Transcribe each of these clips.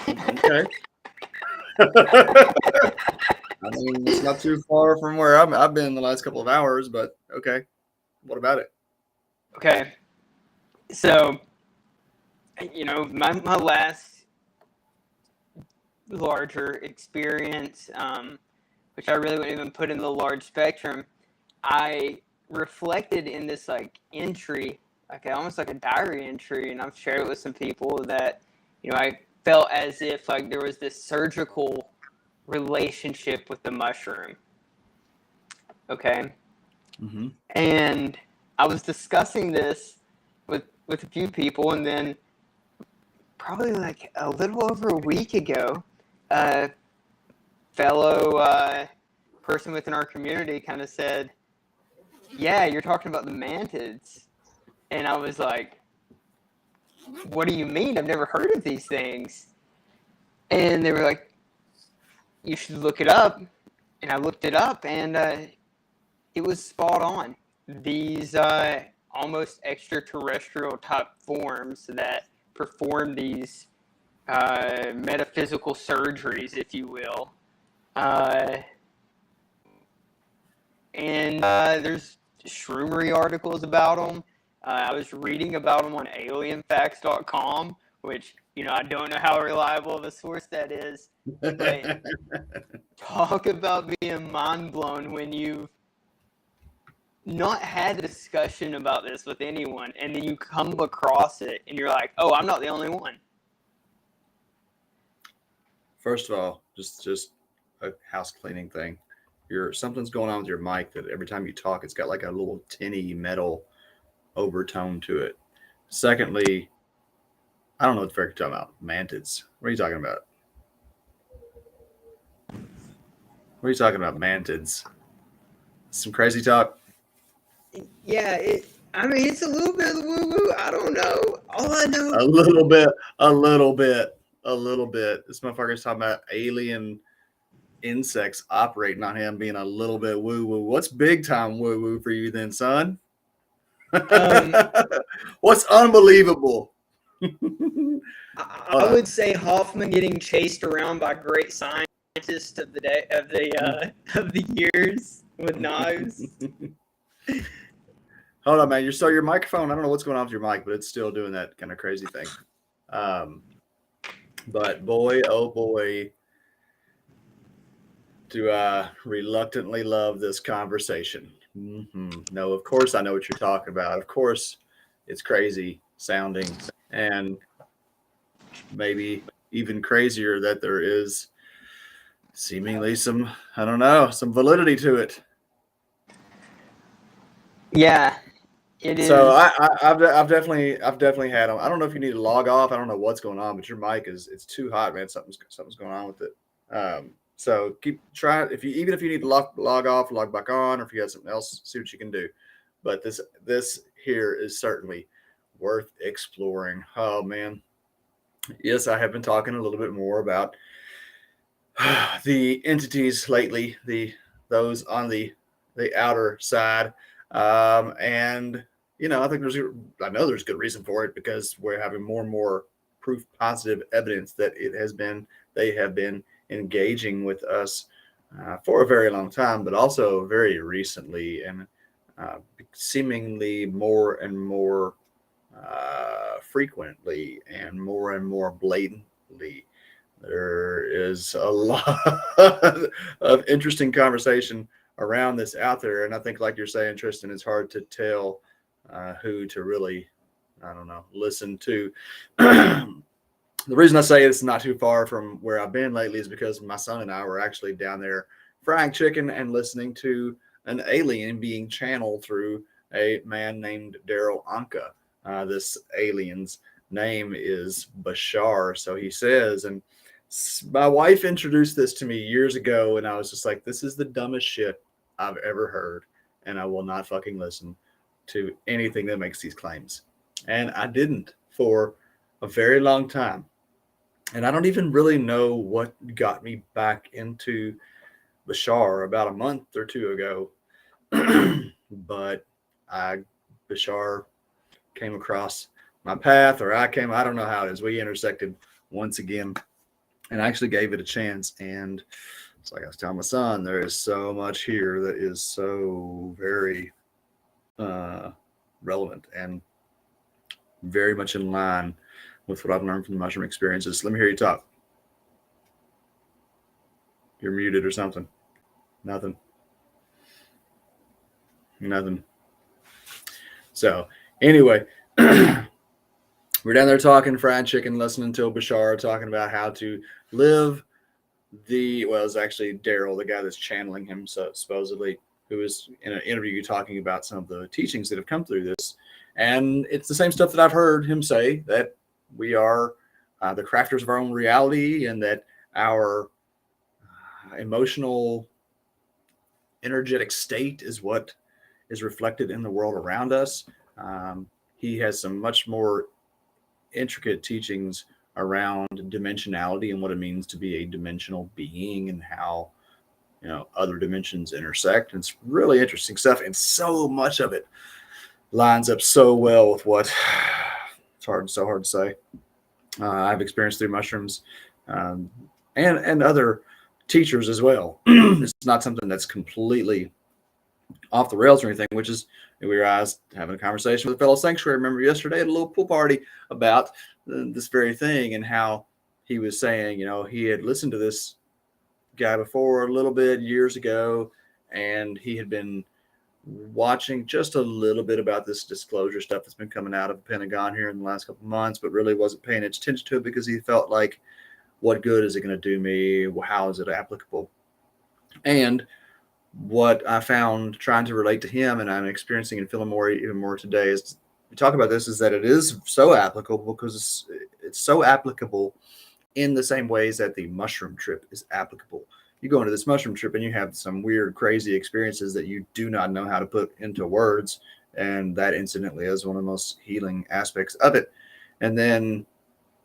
Okay. I mean, it's not too far from where I've been the last couple of hours, but okay. What about it? Okay. So, my last larger experience, which I really wouldn't even put in the large spectrum, I reflected in this like entry, like almost like a diary entry, and I've shared it with some people that, I felt as if like there was this surgical relationship with the mushroom. Okay. Mm-hmm. And I was discussing this with a few people, and then probably like a little over a week ago, a fellow person within our community kind of said, "Yeah, you're talking about the mantids," and I was like, "What do you mean? I've never heard of these things." And they were like, "You should look it up." And I looked it up, and it was spot on. These almost extraterrestrial type forms that perform these metaphysical surgeries, if you will. And there's shroomery articles about them. I was reading about them on alienfacts.com, which, I don't know how reliable of a source that is. But talk about being mind blown when you've not had a discussion about this with anyone, and then you come across it, and you're like, "Oh, I'm not the only one." First of all, just a house cleaning thing. Something's going on with your mic that every time you talk, it's got like a little tinny metal overtone to it. Secondly, I don't know what the frick you're talking about. Mantids. What are you talking about? What are you talking about? Mantids. Some crazy talk. Yeah, it's a little bit of the woo woo. I don't know. All I know. A little bit. A little bit. A little bit. This motherfucker's talking about alien insects operating on him being a little bit woo woo. What's big time woo woo for you then, son? What's unbelievable? I would say Hoffman getting chased around by great scientists of the day of the years with knives. Hold on, man. Your microphone. I don't know what's going on with your mic, but it's still doing that kind of crazy thing. But boy, oh boy, do I reluctantly love this conversation. Mm-hmm. No, of course I know what you're talking about. Of course, it's crazy sounding, and maybe even crazier that there is seemingly some, I don't know, some validity to it. Yeah, it is. So I've definitely had them. I don't know if you need to log off. I don't know what's going on, but your mic it's too hot, man. Something's going on with it. So keep trying. Even if you need to log off, log back on, or if you got something else, see what you can do. But this here is certainly worth exploring. Oh man, yes, I have been talking a little bit more about the entities lately, those on the outer side, and I think I know there's good reason for it because we're having more and more proof positive evidence that they have been engaging with us for a very long time, but also very recently and seemingly more and more frequently and more blatantly. There is a lot of interesting conversation around this out there. And I think, like you're saying, Tristan, it's hard to tell who to really, I don't know, listen to. The reason I say it's not too far from where I've been lately is because my son and I were actually down there frying chicken and listening to an alien being channeled through a man named Daryl Anka. This alien's name is Bashar, so he says. And my wife introduced this to me years ago, and I was just like, this is the dumbest shit I've ever heard, and I will not fucking listen to anything that makes these claims. And I didn't for a very long time. And I don't even really know what got me back into Bashar about a month or two ago. But Bashar came across my path, or I don't know how it is. We intersected once again and I actually gave it a chance. And it's like I was telling my son, there is so much here that is so very uh, relevant and very much in line with what I've learned from the mushroom experiences. Let me hear you talk. You're muted or something. Nothing. Nothing. So anyway, we're down there talking fried chicken, listening to Bashar talking about how to live it's actually Daryl, the guy that's channeling him, so supposedly, who was in an interview talking about some of the teachings that have come through this. And it's the same stuff that I've heard him say, that we are the crafters of our own reality, and that our emotional, energetic state is what is reflected in the world around us. He has some much more intricate teachings around dimensionality and what it means to be a dimensional being, and how other dimensions intersect. And it's really interesting stuff, and so much of it lines up so well with what it's so hard to say. I've experienced through mushrooms, and other teachers as well. It's not something that's completely off the rails or anything, which is, we were having a conversation with a fellow sanctuary member yesterday at a little pool party about this very thing, and how he was saying, he had listened to this guy before a little bit years ago, and he had been watching just a little bit about this disclosure stuff that's been coming out of the Pentagon here in the last couple of months, but really wasn't paying attention to it because he felt like, what good is it going to do me? How is it applicable? And what I found trying to relate to him, and I'm experiencing and feeling even more today, is we talk about this, is that it is so applicable, because it's so applicable in the same ways that the mushroom trip is applicable. You go into this mushroom trip and you have some weird, crazy experiences that you do not know how to put into words. And that incidentally is one of the most healing aspects of it. And then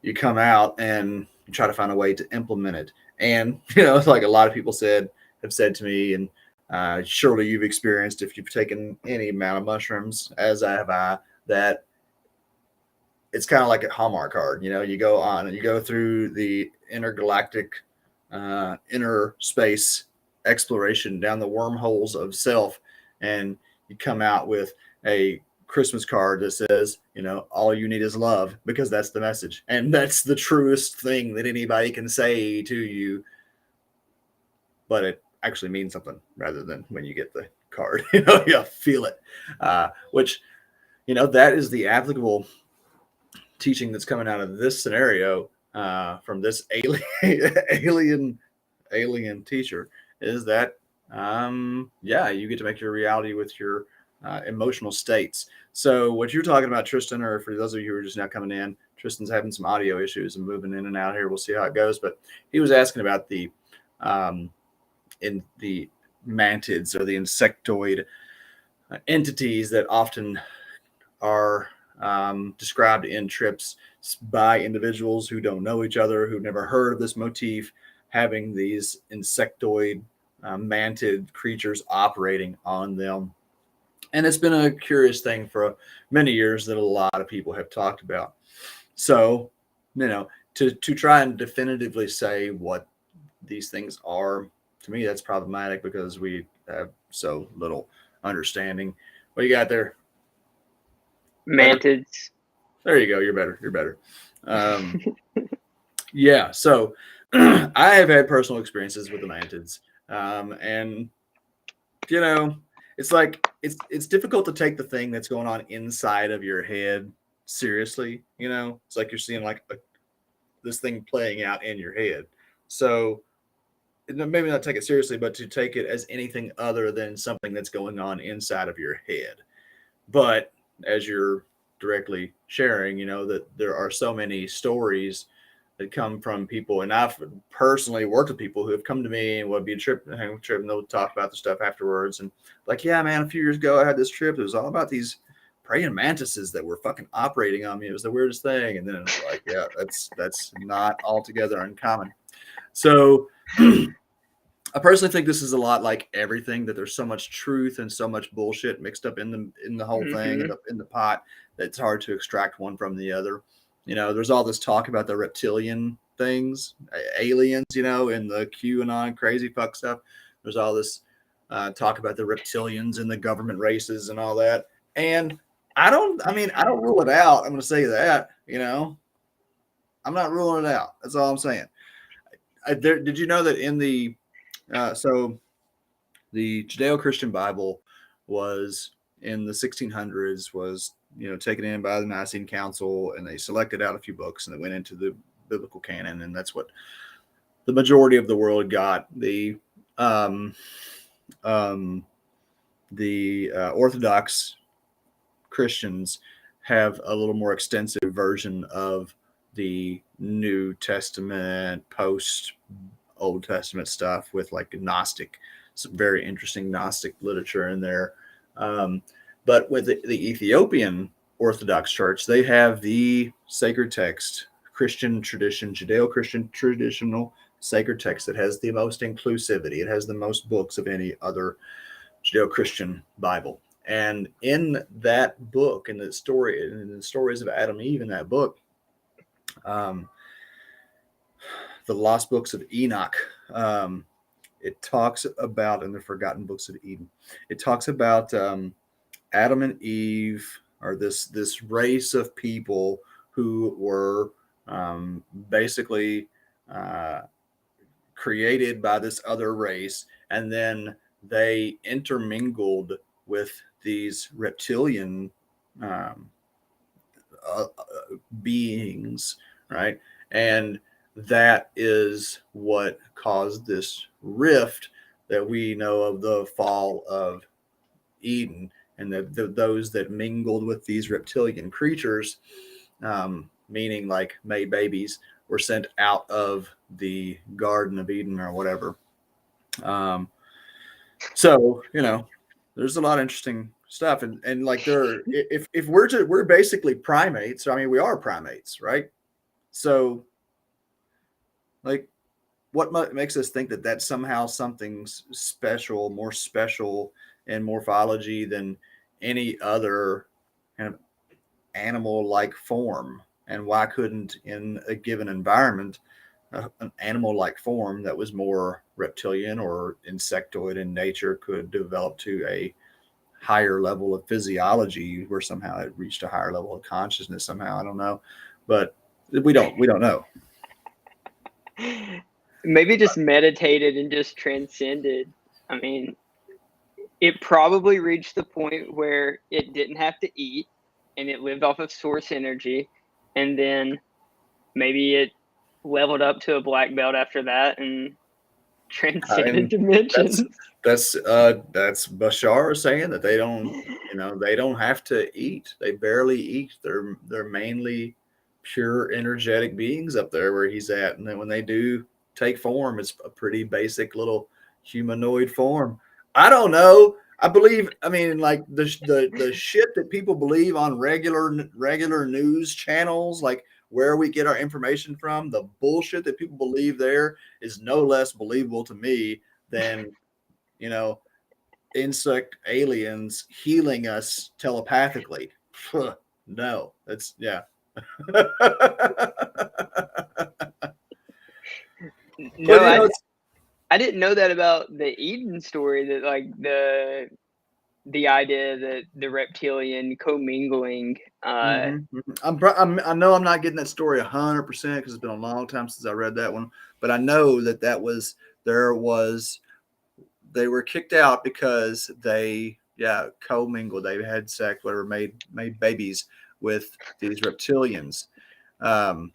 you come out and you try to find a way to implement it. And, like a lot of people have said to me, and surely you've experienced, if you've taken any amount of mushrooms, as have I, that it's kind of like a Hallmark card. You go on and you go through the intergalactic, inner space exploration down the wormholes of self, and you come out with a Christmas card that says, all you need is love, because that's the message. And that's the truest thing that anybody can say to you. But it actually means something, rather than when you get the card, you feel it, which, that is the applicable teaching that's coming out of this scenario, from this alien teacher, is that you get to make your reality with your emotional states. So what you're talking about, Tristan, or for those of you who are just now coming in, Tristan's having some audio issues and moving in and out here. We'll see how it goes. But he was asking about the in the mantids, or the insectoid entities that often are described in trips by individuals who don't know each other, who've never heard of this motif, having these insectoid mantid creatures operating on them. And it's been a curious thing for many years that a lot of people have talked about. So, to try and definitively say what these things are, to me, that's problematic, because we have so little understanding. What do you got there? Mantids. There you go. You're better. Yeah. So I have had personal experiences with the mantids. And it's like, it's difficult to take the thing that's going on inside of your head seriously. It's like you're seeing like this thing playing out in your head. So maybe not take it seriously, but to take it as anything other than something that's going on inside of your head. But as you're directly sharing, that there are so many stories that come from people, and I've personally worked with people who have come to me and would be a trip, and they'll talk about the stuff afterwards, and like, yeah, man, a few years ago I had this trip. It was all about these praying mantises that were fucking operating on me. It was the weirdest thing. And then it's like, yeah, that's not altogether uncommon. So I personally think this is a lot like everything, that there's so much truth and so much bullshit mixed up in the whole thing, in the pot, that it's hard to extract one from the other. There's all this talk about the reptilian things, aliens, you know, and the QAnon crazy fuck stuff. There's all this talk about the reptilians and the government races and all that. And I don't rule it out. I'm going to say that, you know, I'm not ruling it out. That's all I'm saying. Did you know that in the, so the Judeo-Christian Bible was in the 1600s, was, you know, taken in by the Nicene Council, and they selected out a few books and it went into the biblical canon. And that's what the majority of the world got. The Orthodox Christians have a little more extensive version of the New Testament, post Old Testament stuff, with like Gnostic, some very interesting Gnostic literature in there. But with the Ethiopian Orthodox Church, they have the sacred text, Christian tradition, Judeo-Christian traditional sacred text that has the most inclusivity. It has the most books of any other Judeo-Christian Bible. And in that book, in the stories of Adam and Eve in that book, the lost books of Enoch, it talks about, in the forgotten books of Eden, it talks about Adam and Eve, or this race of people who were basically created by this other race, and then they intermingled with these reptilian beings, right? And that is what caused this rift that we know of, the fall of Eden, and those that mingled with these reptilian creatures, meaning like made babies, were sent out of the Garden of Eden or whatever. So, you know, there's a lot of interesting stuff, and like if we're basically primates. I mean, we are primates, right? So, like, what makes us think that that's somehow something special, more special in morphology than any other kind of animal-like form? And why couldn't, in a given environment, an animal-like form that was more reptilian or insectoid in nature could develop to a higher level of physiology, where somehow it reached a higher level of consciousness somehow? I don't know, but we don't know. Maybe just meditated and just transcended. I mean, it probably reached the point where it didn't have to eat and it lived off of source energy, and then maybe it leveled up to a black belt after that and transcended dimensions. That's Bashar saying that they don't have to eat. They barely eat. They're mainly pure energetic beings up there where he's at, and then when they do take form, it's a pretty basic little humanoid form. I don't know. I mean, like the shit that people believe on regular news channels, like where we get our information from, the bullshit that people believe there is no less believable to me than, you know, insect aliens healing us telepathically. No, that's, yeah. No, But, you know, I didn't know that about the Eden story, that like the idea that the reptilian commingling. I know I'm not getting that story 100% because it's been a long time since I read that one, but I know that they were kicked out because they commingled. They had sex, whatever, made babies with these reptilians, and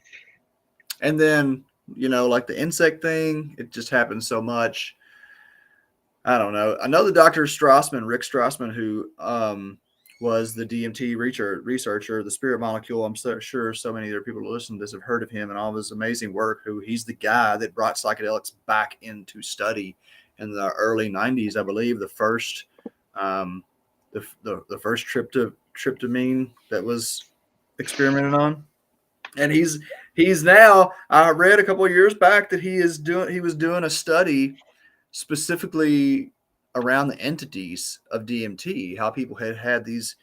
then, you know, like the insect thing, it just happens so much. I don't know. I know the Dr. Rick Strassman, who was the DMT researcher, the spirit molecule. I'm so sure so many other people who listen to this have heard of him and all of his amazing work. He's the guy that brought psychedelics back into study in the early 90s, I believe. The first the first tryptamine that was experimented on. And he's now, I read a couple of years back that he was doing a study specifically around the entities of DMT, how people had these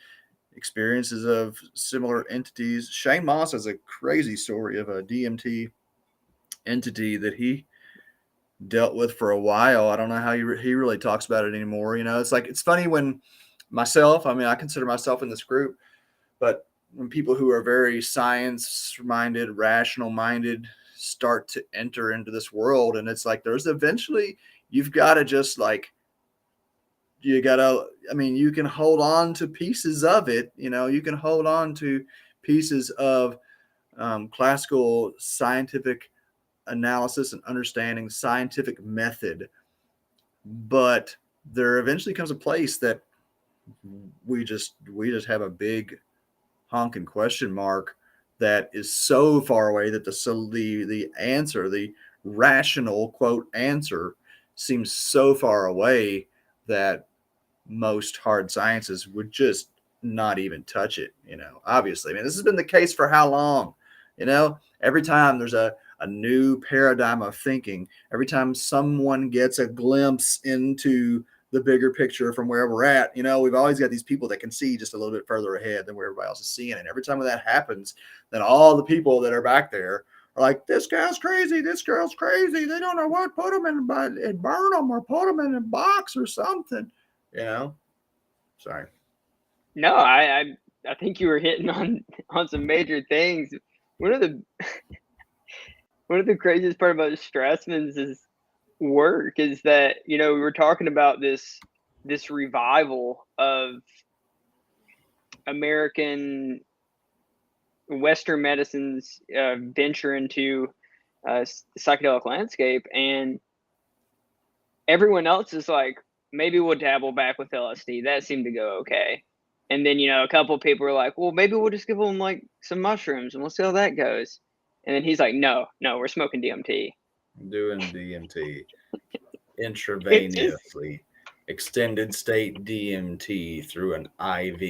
experiences of similar entities. Shane Moss has a crazy story of a DMT entity that he dealt with for a while. I don't know how he really talks about it anymore. It's like, it's funny when myself, I consider myself in this group, but when people who are very science minded, rational minded start to enter into this world, and it's like, there's eventually, you've got to just like, you can hold on to pieces of it. You can hold on to pieces of classical scientific analysis and understanding, scientific method, but there eventually comes a place that we just have a big honking question mark that is so far away that the answer, the rational quote answer, seems so far away that most hard sciences would just not even touch it. Obviously, this has been the case for how long? Every time there's a new paradigm of thinking, every time someone gets a glimpse into the bigger picture from where we're at, we've always got these people that can see just a little bit further ahead than where everybody else is seeing. And every time when that happens, then all the people that are back there are like, this guy's crazy, this girl's crazy, they don't know what, put them in, and burn them or put them in a box or something. Sorry. No, I think you were hitting on some major things. One of the craziest part about Strassman's work is that, we were talking about this revival of American Western medicine's venture into the psychedelic landscape, and everyone else is like, maybe we'll dabble back with LSD. That seemed to go okay. And then, a couple of people were like, well, maybe we'll just give them like some mushrooms and we'll see how that goes. And then he's like, no, we're smoking DMT. Doing DMT intravenously, extended state DMT through an IV.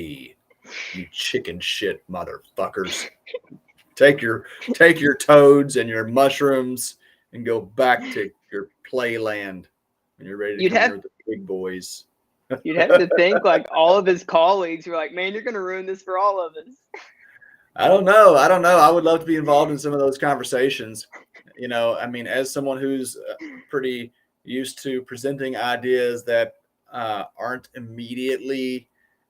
You chicken shit motherfuckers. Take your toads and your mushrooms and go back to your playland when you're ready to come with the big boys. You'd have to think like all of his colleagues were like, man, you're going to ruin this for all of us. I don't know. I would love to be involved in some of those conversations. As someone who's pretty used to presenting ideas that aren't immediately,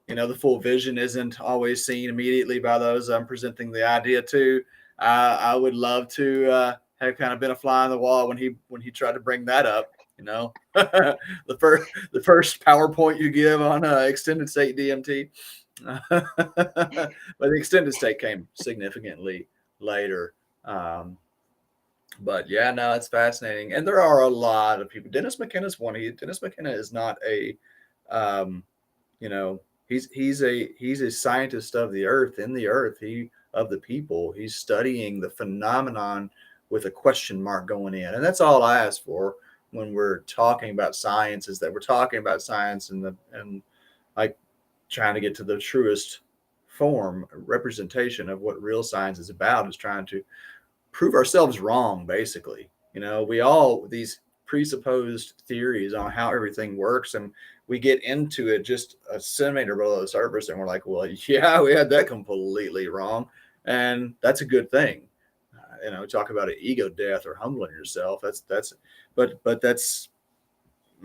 the full vision isn't always seen immediately by those I'm presenting the idea to. I would love to have kind of been a fly on the wall when he tried to bring that up. The first PowerPoint you give on extended state DMT, but the extended state came significantly later. But yeah, no, it's fascinating, and there are a lot of people. Dennis McKenna's one. Dennis McKenna is not a, he's a scientist of the earth, of the people. He's studying the phenomenon with a question mark going in, and that's all I ask for when we're talking about science, is that we're talking about science and like trying to get to the truest form representation of what real science is about, is trying to prove ourselves wrong. Basically, we all these presupposed theories on how everything works, and we get into it just a centimeter below the surface, and we're like, well, yeah, we had that completely wrong, and that's a good thing. Talk about an ego death or humbling yourself. But that's,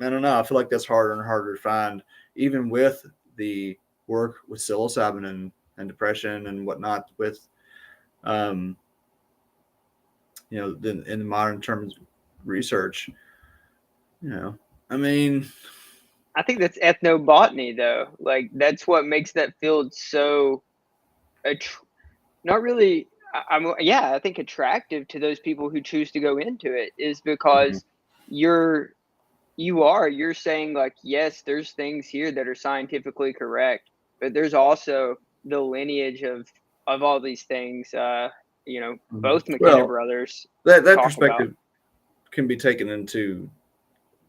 I don't know. I feel like that's harder and harder to find, even with the work with psilocybin and depression and whatnot, with, in the modern terms of research, I think that's ethnobotany, though. Like, that's what makes that field so, not really, I think attractive to those people who choose to go into it, is because you're saying like, yes, there's things here that are scientifically correct, but there's also the lineage of all these things. Both McKenna brothers. That perspective can be taken into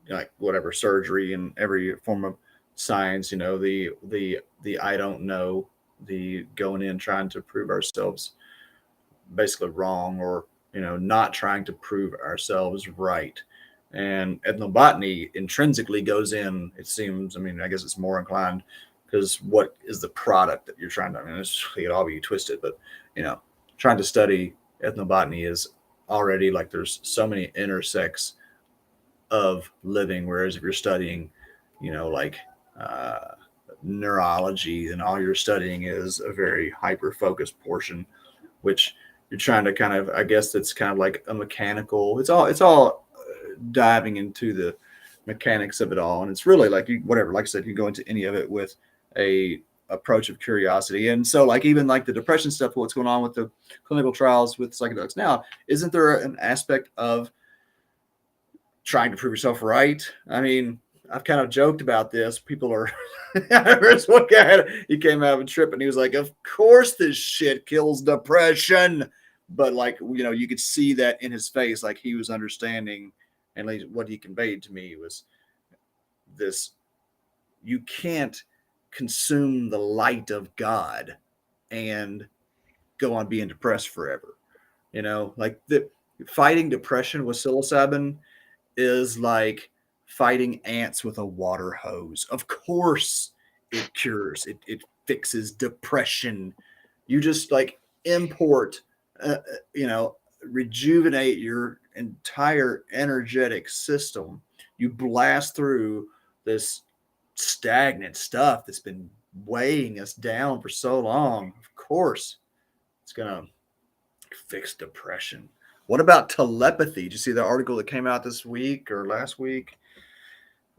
like whatever surgery and every form of science. The I don't know, the going in trying to prove ourselves basically wrong, or not trying to prove ourselves right. And ethnobotany intrinsically goes in, it seems, I guess it's more inclined, because what is the product that you're trying to, it all be twisted, but trying to study ethnobotany is already like there's so many intersects of living. Whereas if you're studying, like uh, neurology, then all you're studying is a very hyper focused portion, which you're trying to kind of, I guess it's kind of like a mechanical. It's all diving into the mechanics of it all, and it's really like whatever. Like I said, you go into any of it with a approach of curiosity, and so like even like the depression stuff, what's going on with the clinical trials with psychedelics now? Isn't there an aspect of trying to prove yourself right? I mean, I've kind of joked about this. People are. There's one guy, he came out of a trip and he was like, "Of course, this shit kills depression," but like you could see that in his face, like he was understanding, and like what he conveyed to me was this: you can't consume the light of God and go on being depressed forever. Like the fighting depression with psilocybin is like fighting ants with a water hose. Of course, it cures. It fixes depression. You just like import, uh, you know, rejuvenate your entire energetic system. You blast through this stagnant stuff that's been weighing us down for so long. Of course, it's gonna fix depression. What about telepathy? Did you see the article that came out this week or last week?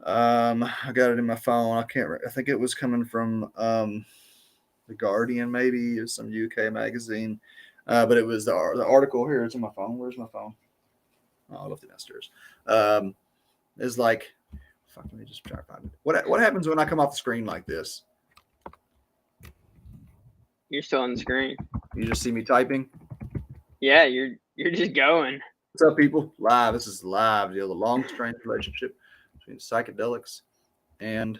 I got it in my phone. I can't. I think it was coming from the Guardian, maybe, or some UK magazine. But it was the article here. It's on my phone. Where's my phone? Oh, I left it downstairs. Is like, fuck. Let me just try to find it. What happens when I come off the screen like this? You're still on the screen. You just see me typing. Yeah, you're just going. What's up, people? Live. This is live. The long, strange relationship between psychedelics and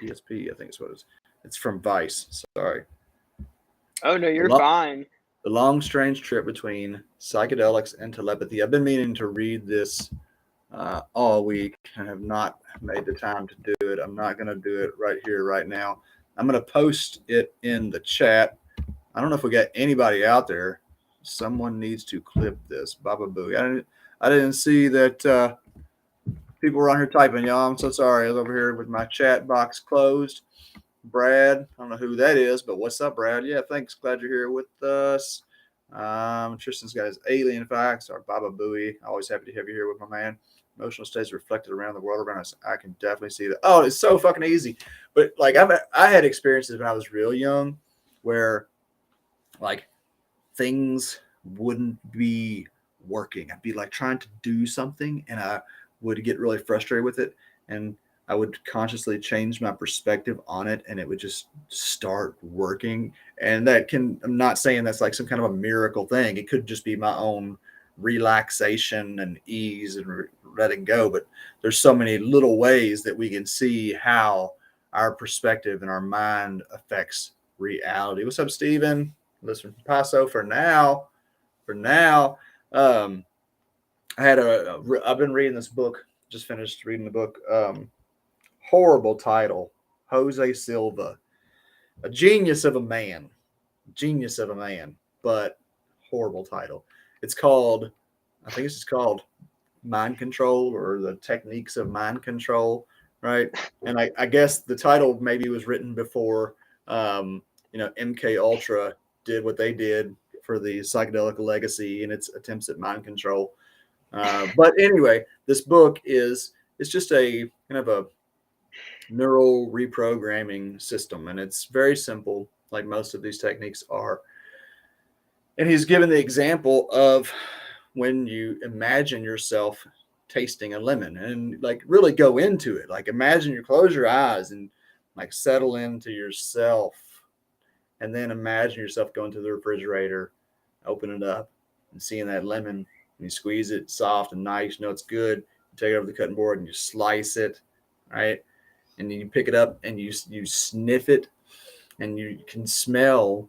ESP. I think it's what it is. It's from Vice. Sorry. Oh no, you're fine. The long, strange trip between psychedelics and telepathy. I've been meaning to read this all week and have not made the time to do it. I'm not going to do it right here, right now. I'm going to post it in the chat. I don't know if we got anybody out there. Someone needs to clip this. Baba Booey. I didn't see that people were on here typing. Y'all, I'm so sorry. I was over here with my chat box closed. Brad, I don't know who that is, but what's up, Brad? Yeah, thanks. Glad you're here with us. Tristan's got his alien facts. Our Baba Booey. Always happy to have you here with my man. Emotional states reflected around the world around us. I can definitely see that. Oh, it's so fucking easy. But like I had experiences when I was real young where like things wouldn't be working. I'd be like trying to do something and I would get really frustrated with it. And I would consciously change my perspective on it and it would just start working. And I'm not saying that's like some kind of a miracle thing. It could just be my own relaxation and ease and letting go. But there's so many little ways that we can see how our perspective and our mind affects reality. What's up, Steven? Listen, Paso for now. I've been reading this book, just finished reading the book. Horrible title, Jose Silva, a genius of a man, but horrible title. It's called, I think it's just called Mind Control or the Techniques of Mind Control, right? And I guess the title maybe was written before, MK Ultra did what they did for the psychedelic legacy and its attempts at mind control. But anyway, this book it's just a kind of a neural reprogramming system, and it's very simple, like most of these techniques are. And he's given the example of when you imagine yourself tasting a lemon and like really go into it. Like imagine you close your eyes and like settle into yourself. And then imagine yourself going to the refrigerator, open it up and seeing that lemon. And you squeeze it soft and nice. You know it's good. You take it over the cutting board and you slice it, right? And then you pick it up and you sniff it and you can smell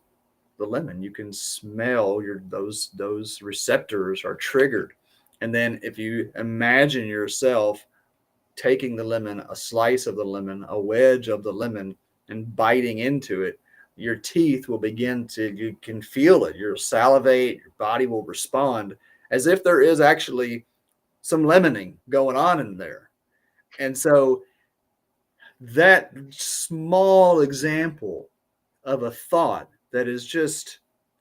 the lemon. You can smell those receptors are triggered. And then if you imagine yourself taking the lemon, a slice of the lemon, a wedge of the lemon, and biting into it, your teeth will begin to, you can feel it. You'll salivate, your body will respond as if there is actually some lemoning going on in there. And so that small example of a thought that is just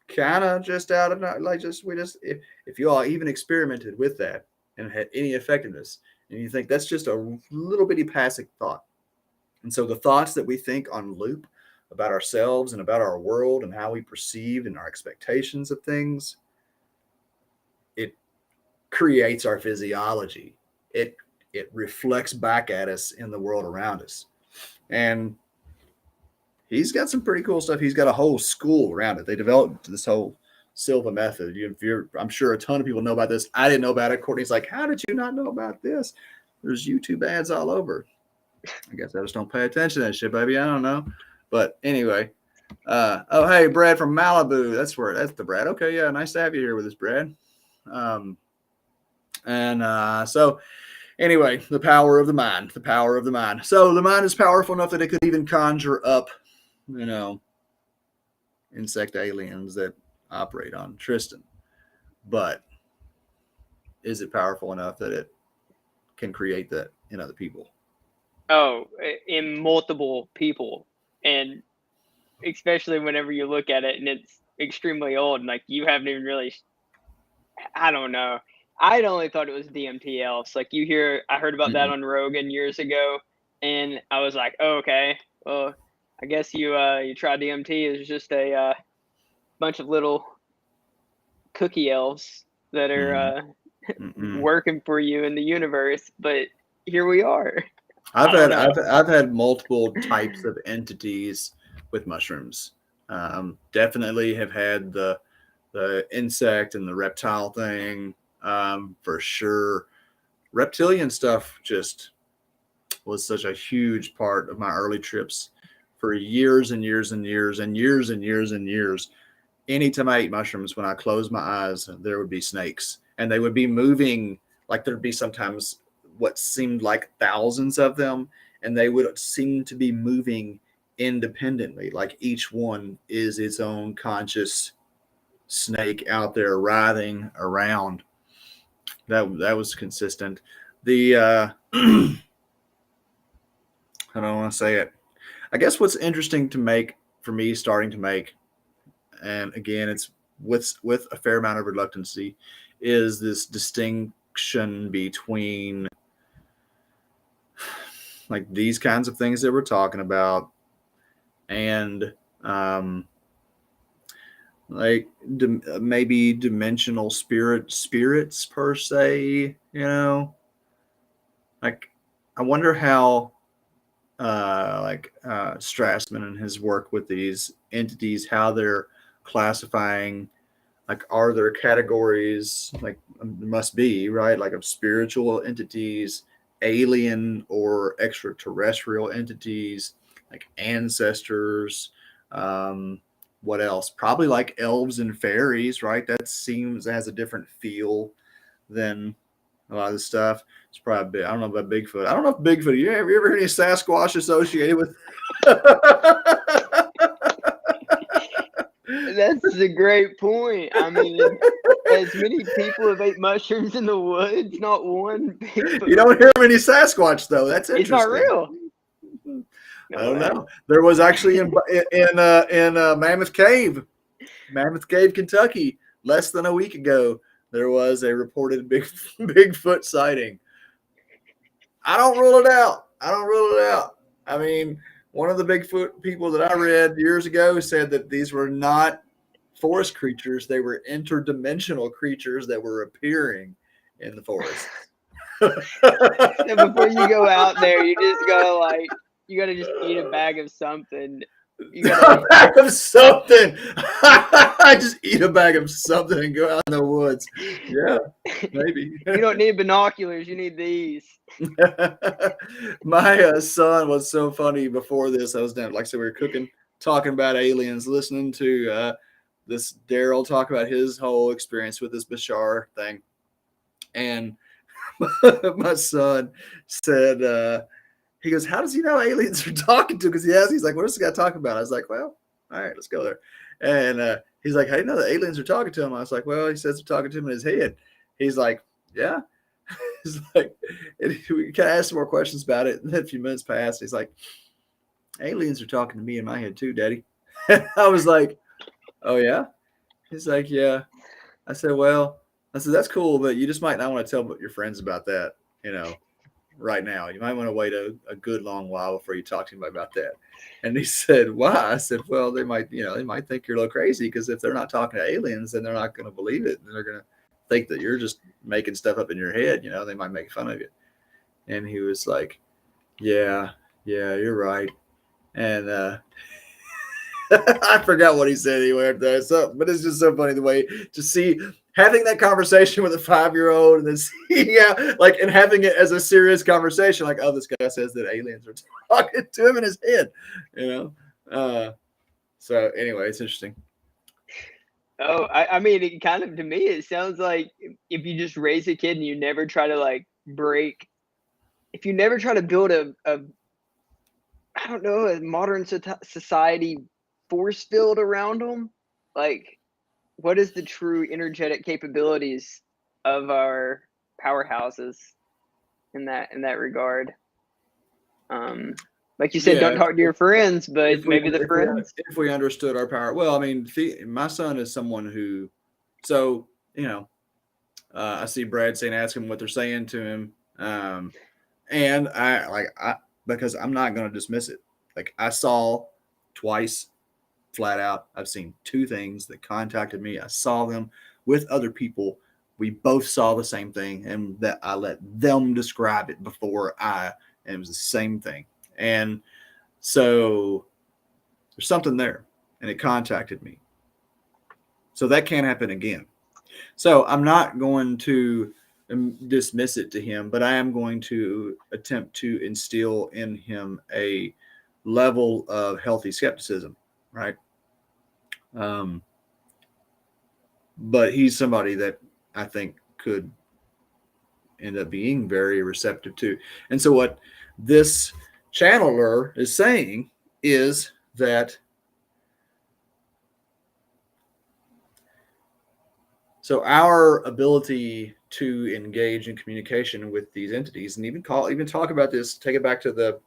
kind of just out of, like, just, we just, if you all even experimented with that and had any effectiveness, and you think that's just a little bitty passing thought. And so the thoughts that we think on loop about ourselves and about our world and how we perceive and our expectations of things, it creates our physiology. It reflects back at us in the world around us. And he's got some pretty cool stuff. He's got a whole school around it. They developed this whole Silva method. I'm sure a ton of people know about this. I didn't know about it. Courtney's like, how did you not know about this? There's YouTube ads all over. I guess I just don't pay attention to that shit, baby. I don't know. But anyway, oh, hey, Brad from Malibu. That's the Brad. Okay, yeah, nice to have you here with us, Brad. So anyway, the power of the mind. So the mind is powerful enough that it could even conjure up, insect aliens that operate on Tristan. But is it powerful enough that it can create that in other people? Oh, in multiple people. And especially whenever you look at it and it's extremely old and like you haven't even really, I don't know. I'd only thought it was DMT else. Like I heard about that on Rogan years ago, and I was like, oh, okay, well, I guess you tried DMT. It's just a bunch of little cookie elves that are working for you in the universe. But here we are. I've had multiple types of entities with mushrooms. Definitely have had the insect and the reptile thing. For sure. Reptilian stuff just was such a huge part of my early trips for years and years and years and years and years and years. Anytime I ate mushrooms, when I closed my eyes, there would be snakes, and they would be moving. Like there'd be sometimes what seemed like thousands of them, and they would seem to be moving independently. Like each one is its own conscious snake out there writhing around. That was consistent. The I don't want to say it. I guess what's interesting to make for me, starting to make, and again, it's with a fair amount of reluctancy, is this distinction between like these kinds of things that we're talking about and like maybe dimensional spirits per se, like I wonder how Strassman and his work with these entities, how they're classifying, like are there categories, like there must be, right, like of spiritual entities, alien or extraterrestrial entities, like ancestors, what else? Probably like elves and fairies, right? That has a different feel than a lot of the stuff. It's probably, I don't know about Bigfoot. I don't know if Bigfoot, have you ever heard any Sasquatch associated with? That's a great point. I mean, as many people have ate mushrooms in the woods, not one Bigfoot. You don't hear many Sasquatch though. That's interesting. It's not real. I don't know. There was actually in Mammoth Cave, Kentucky, less than a week ago, there was a reported Bigfoot sighting. I don't rule it out. I mean, one of the Bigfoot people that I read years ago said that these were not forest creatures. They were interdimensional creatures that were appearing in the forest. So before you go out there, you just gotta just eat a bag of something. A bag of something. I just eat a bag of something and go out in the woods. Yeah, maybe. You don't need binoculars. You need these. My son was so funny before this. I was down, like I said, we were cooking, talking about aliens, listening to this Daryl talk about his whole experience with this Bashar thing. And my son said, he goes, how does he know aliens are talking to him? Because he's like, what is this guy talking about? I was like, well, all right, let's go there. And he's like, hey, no, the aliens are talking to him. I was like, well, he says they're talking to him in his head. He's like, yeah. He's like, and we kind of asked some more questions about it. And then a few minutes passed. He's like, aliens are talking to me in my head too, Daddy. I was like, oh, yeah? He's like, yeah. I said, that's cool, but you just might not want to tell your friends about that, right now. You might want to wait a good long while before you talk to anybody about that. And he said, why? I said, well, they might think you're a little crazy, because if they're not talking to aliens, then they're not going to believe it. And they're going to think that you're just making stuff up in your head. They might make fun of you. And he was like, yeah, you're right. And I forgot what he said anyway. But it's just so funny the way to see having that conversation with a 5-year-old and then seeing and having it as a serious conversation, like, oh, this guy says that aliens are talking to him in his head, so anyway, it's interesting. Oh, I mean, it kind of, to me, it sounds like if you just raise a kid and you never try to if you never try to build a I don't know, a modern society force field around them, what is the true energetic capabilities of our powerhouses in that regard? Like you said, don't talk to your friends, but maybe the friends. If we understood our power, well, I mean, my son is someone who, so I see Brad saying, ask him what they're saying to him, and I because I'm not going to dismiss it. Like, I saw twice, flat out. I've seen 2 things that contacted me. I saw them with other people. We both saw the same thing, and that I let them describe it before and it was the same thing. And so there's something there, and it contacted me. So that can't happen again. So I'm not going to dismiss it to him, but I am going to attempt to instill in him a level of healthy skepticism, right? But he's somebody that I think could end up being very receptive to. And so what this channeler is saying is that our ability to engage in communication with these entities, and even talk about this, take it back to the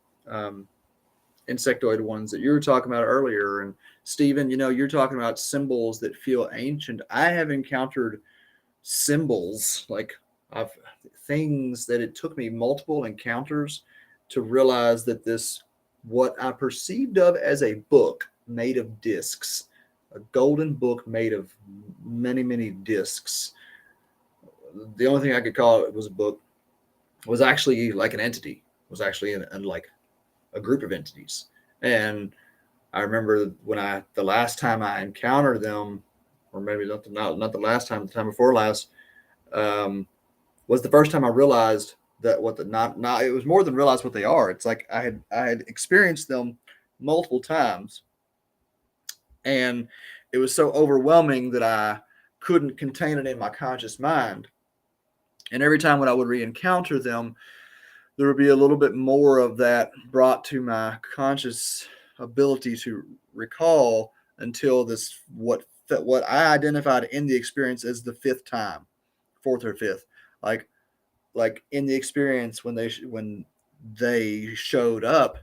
insectoid ones that you were talking about earlier. And Stephen, you're talking about symbols that feel ancient. I have encountered symbols of things that it took me multiple encounters to realize that what I perceived of as a book made of discs, a golden book made of many, many discs. The only thing I could call it was a book, was actually like an entity, was actually in a group of entities. And I remember when the last time I encountered them, or maybe not the last time, the time before last, was the first time I realized that it was more than realize what they are. It's like I had experienced them multiple times, and it was so overwhelming that I couldn't contain it in my conscious mind. And every time when I would re-encounter them, there would be a little bit more of that brought to my conscious ability to recall, until what I identified in the experience as the 5th time, 4th or 5th, like in the experience when they showed up.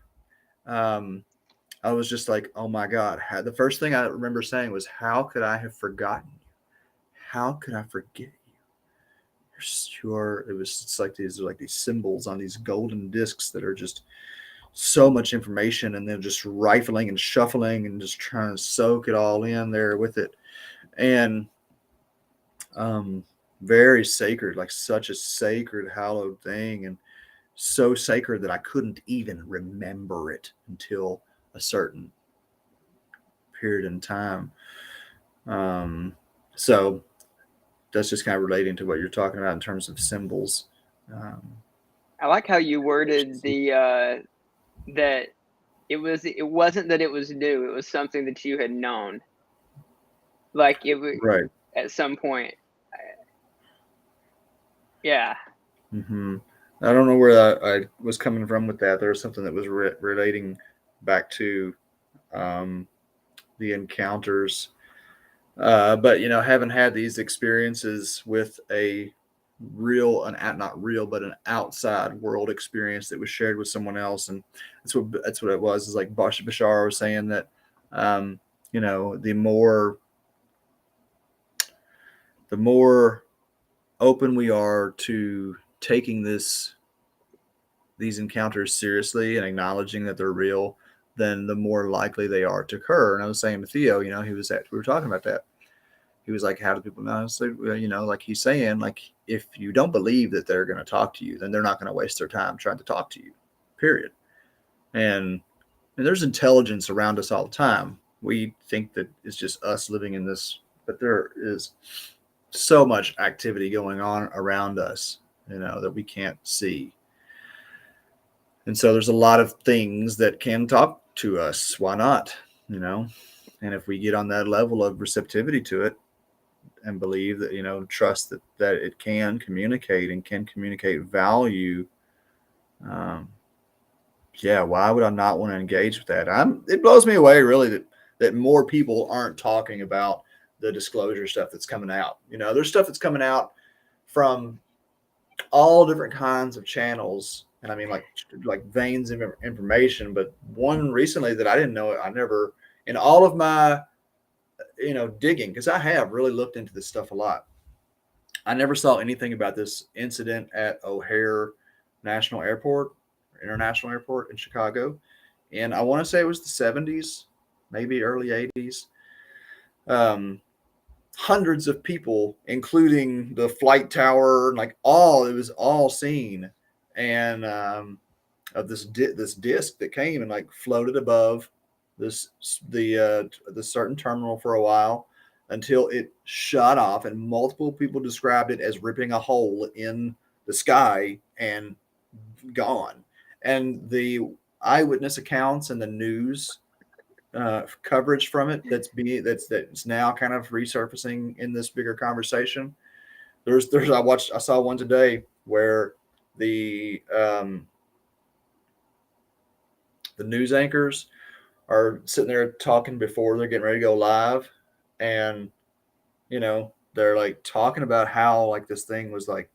I was just like, oh my God. The first thing I remember saying was, how could I have forgotten you? How could I forget you? It's like these symbols on these golden discs that are just so much information, and then just rifling and shuffling and just trying to soak it all in there with it. And very sacred, like such a sacred, hallowed thing, and so sacred that I couldn't even remember it until a certain period in time. So that's just kind of relating to what you're talking about in terms of symbols. I like how you worded that it wasn't that it was new, it was something that you had known, like it was right at some point. Yeah. Mm-hmm. I don't know where I was coming from with that. There was something that was relating back to the encounters. But haven't had these experiences with a real, not real, but an outside world experience that was shared with someone else, and that's what it was. Is like Bashar was saying that, the more open we are to taking these encounters seriously and acknowledging that they're real, then the more likely they are to occur. And I was saying to Theo, we were talking about that. He was like, how do people know? So, like he's saying, like, if you don't believe that they're going to talk to you, then they're not going to waste their time trying to talk to you, period. And there's intelligence around us all the time. We think that it's just us living in this, but there is so much activity going on around us, that we can't see. And so there's a lot of things that can talk to us. Why not? And if we get on that level of receptivity to it and believe that, trust that it can communicate and can communicate value, why would I not want to engage with that? It blows me away really that more people aren't talking about the disclosure stuff that's coming out. There's stuff that's coming out from all different kinds of channels. And I mean, like veins of information, but one recently that I didn't know, I never, in all of my, digging, because I have really looked into this stuff a lot, I never saw anything about this incident at O'Hare International Airport in Chicago. And I want to say it was the 70s, maybe early 80s. Hundreds of people, including the flight tower, like it was all seen. And of this disc that came and like floated above the certain terminal for a while until it shot off, and multiple people described it as ripping a hole in the sky and gone. And the eyewitness accounts and the news coverage from it that's now kind of resurfacing in this bigger conversation. I saw one today where the news anchors are sitting there talking before they're getting ready to go live, and they're like talking about how like this thing was like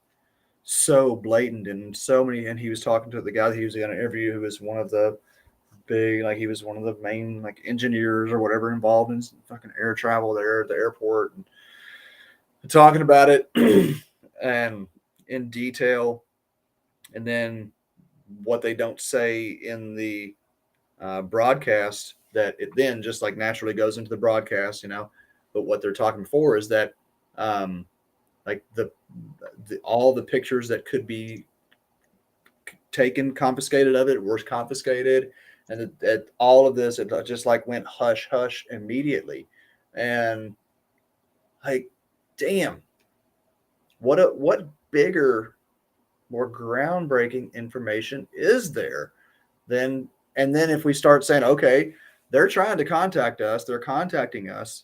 so blatant and so many. And he was talking to the guy that he was going to interview, who was one of the big, like he was one of the main like engineers or whatever involved in fucking air travel there at the airport, and talking about it and in detail. And then what they don't say in the broadcast, that it then just like naturally goes into the broadcast, but what they're talking for is that like the all the pictures that could be confiscated of it were confiscated, and that all of this, it just like went hush hush immediately. And like, damn, what bigger, more groundbreaking information is there than? And then if we start saying, okay, they're trying to contact us, they're contacting us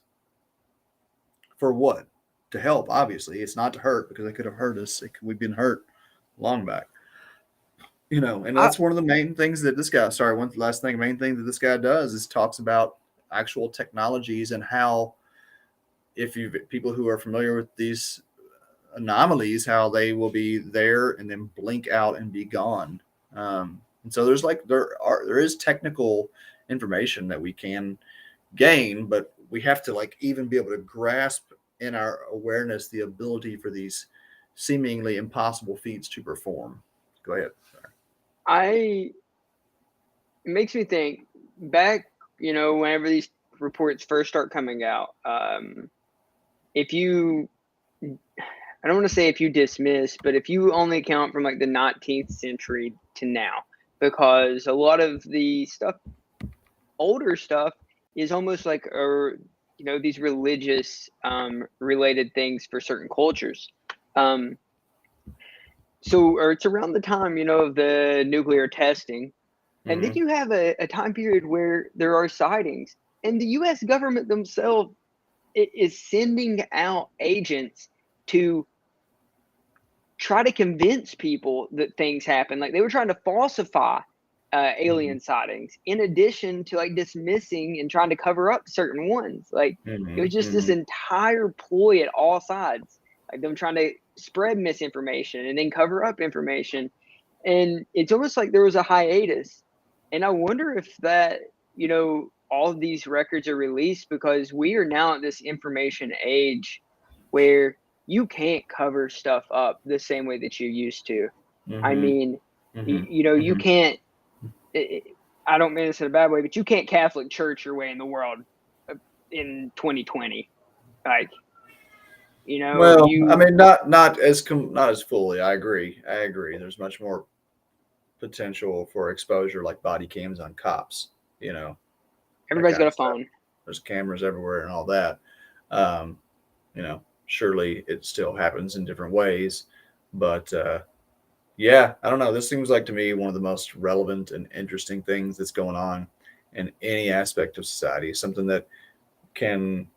for what? To help, obviously. It's not to hurt, because they could have hurt us. We've been hurt long back. And that's one of the main things that this guy, main thing that this guy does is talks about actual technologies, and how, if people who are familiar with these anomalies, how they will be there and then blink out and be gone. And so there is technical information that we can gain, but we have to like even be able to grasp in our awareness the ability for these seemingly impossible feats to perform. Go ahead. It makes me think back, whenever these reports first start coming out, if you, I don't want to say if you dismiss, but if you only account from like the 19th century to now, because a lot of the stuff, older stuff, is almost like these religious related things for certain cultures. Or it's around the time, of the nuclear testing. And then you have a time period where there are sightings, and the U.S. government themselves is sending out agents to try to convince people that things happen. Like they were trying to falsify alien sightings, in addition to like dismissing and trying to cover up certain ones. Like it was just this entire ploy at all sides, like them trying to spread misinformation and then cover up information. And it's almost like there was a hiatus. And I wonder if that, all of these records are released because we are now at this information age where you can't cover stuff up the same way that you used to. I mean, you can't, I don't mean this in a bad way, but you can't Catholic Church your way in the world in 2020. Like, well, I mean, not as fully. I agree. There's much more potential for exposure, like body cams on cops. Everybody's got a phone. There's cameras everywhere and all that. Surely it still happens in different ways, but yeah, I don't know. This seems like to me one of the most relevant and interesting things that's going on in any aspect of society. Something that can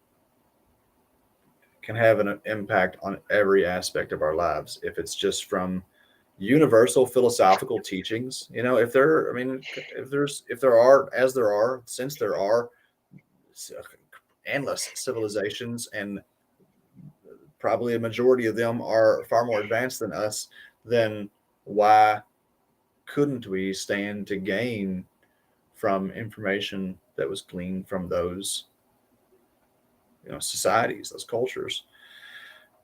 have an impact on every aspect of our lives. If it's just from universal philosophical teachings, since there are endless civilizations, and probably a majority of them are far more advanced than us, then why couldn't we stand to gain from information that was gleaned from those societies, those cultures?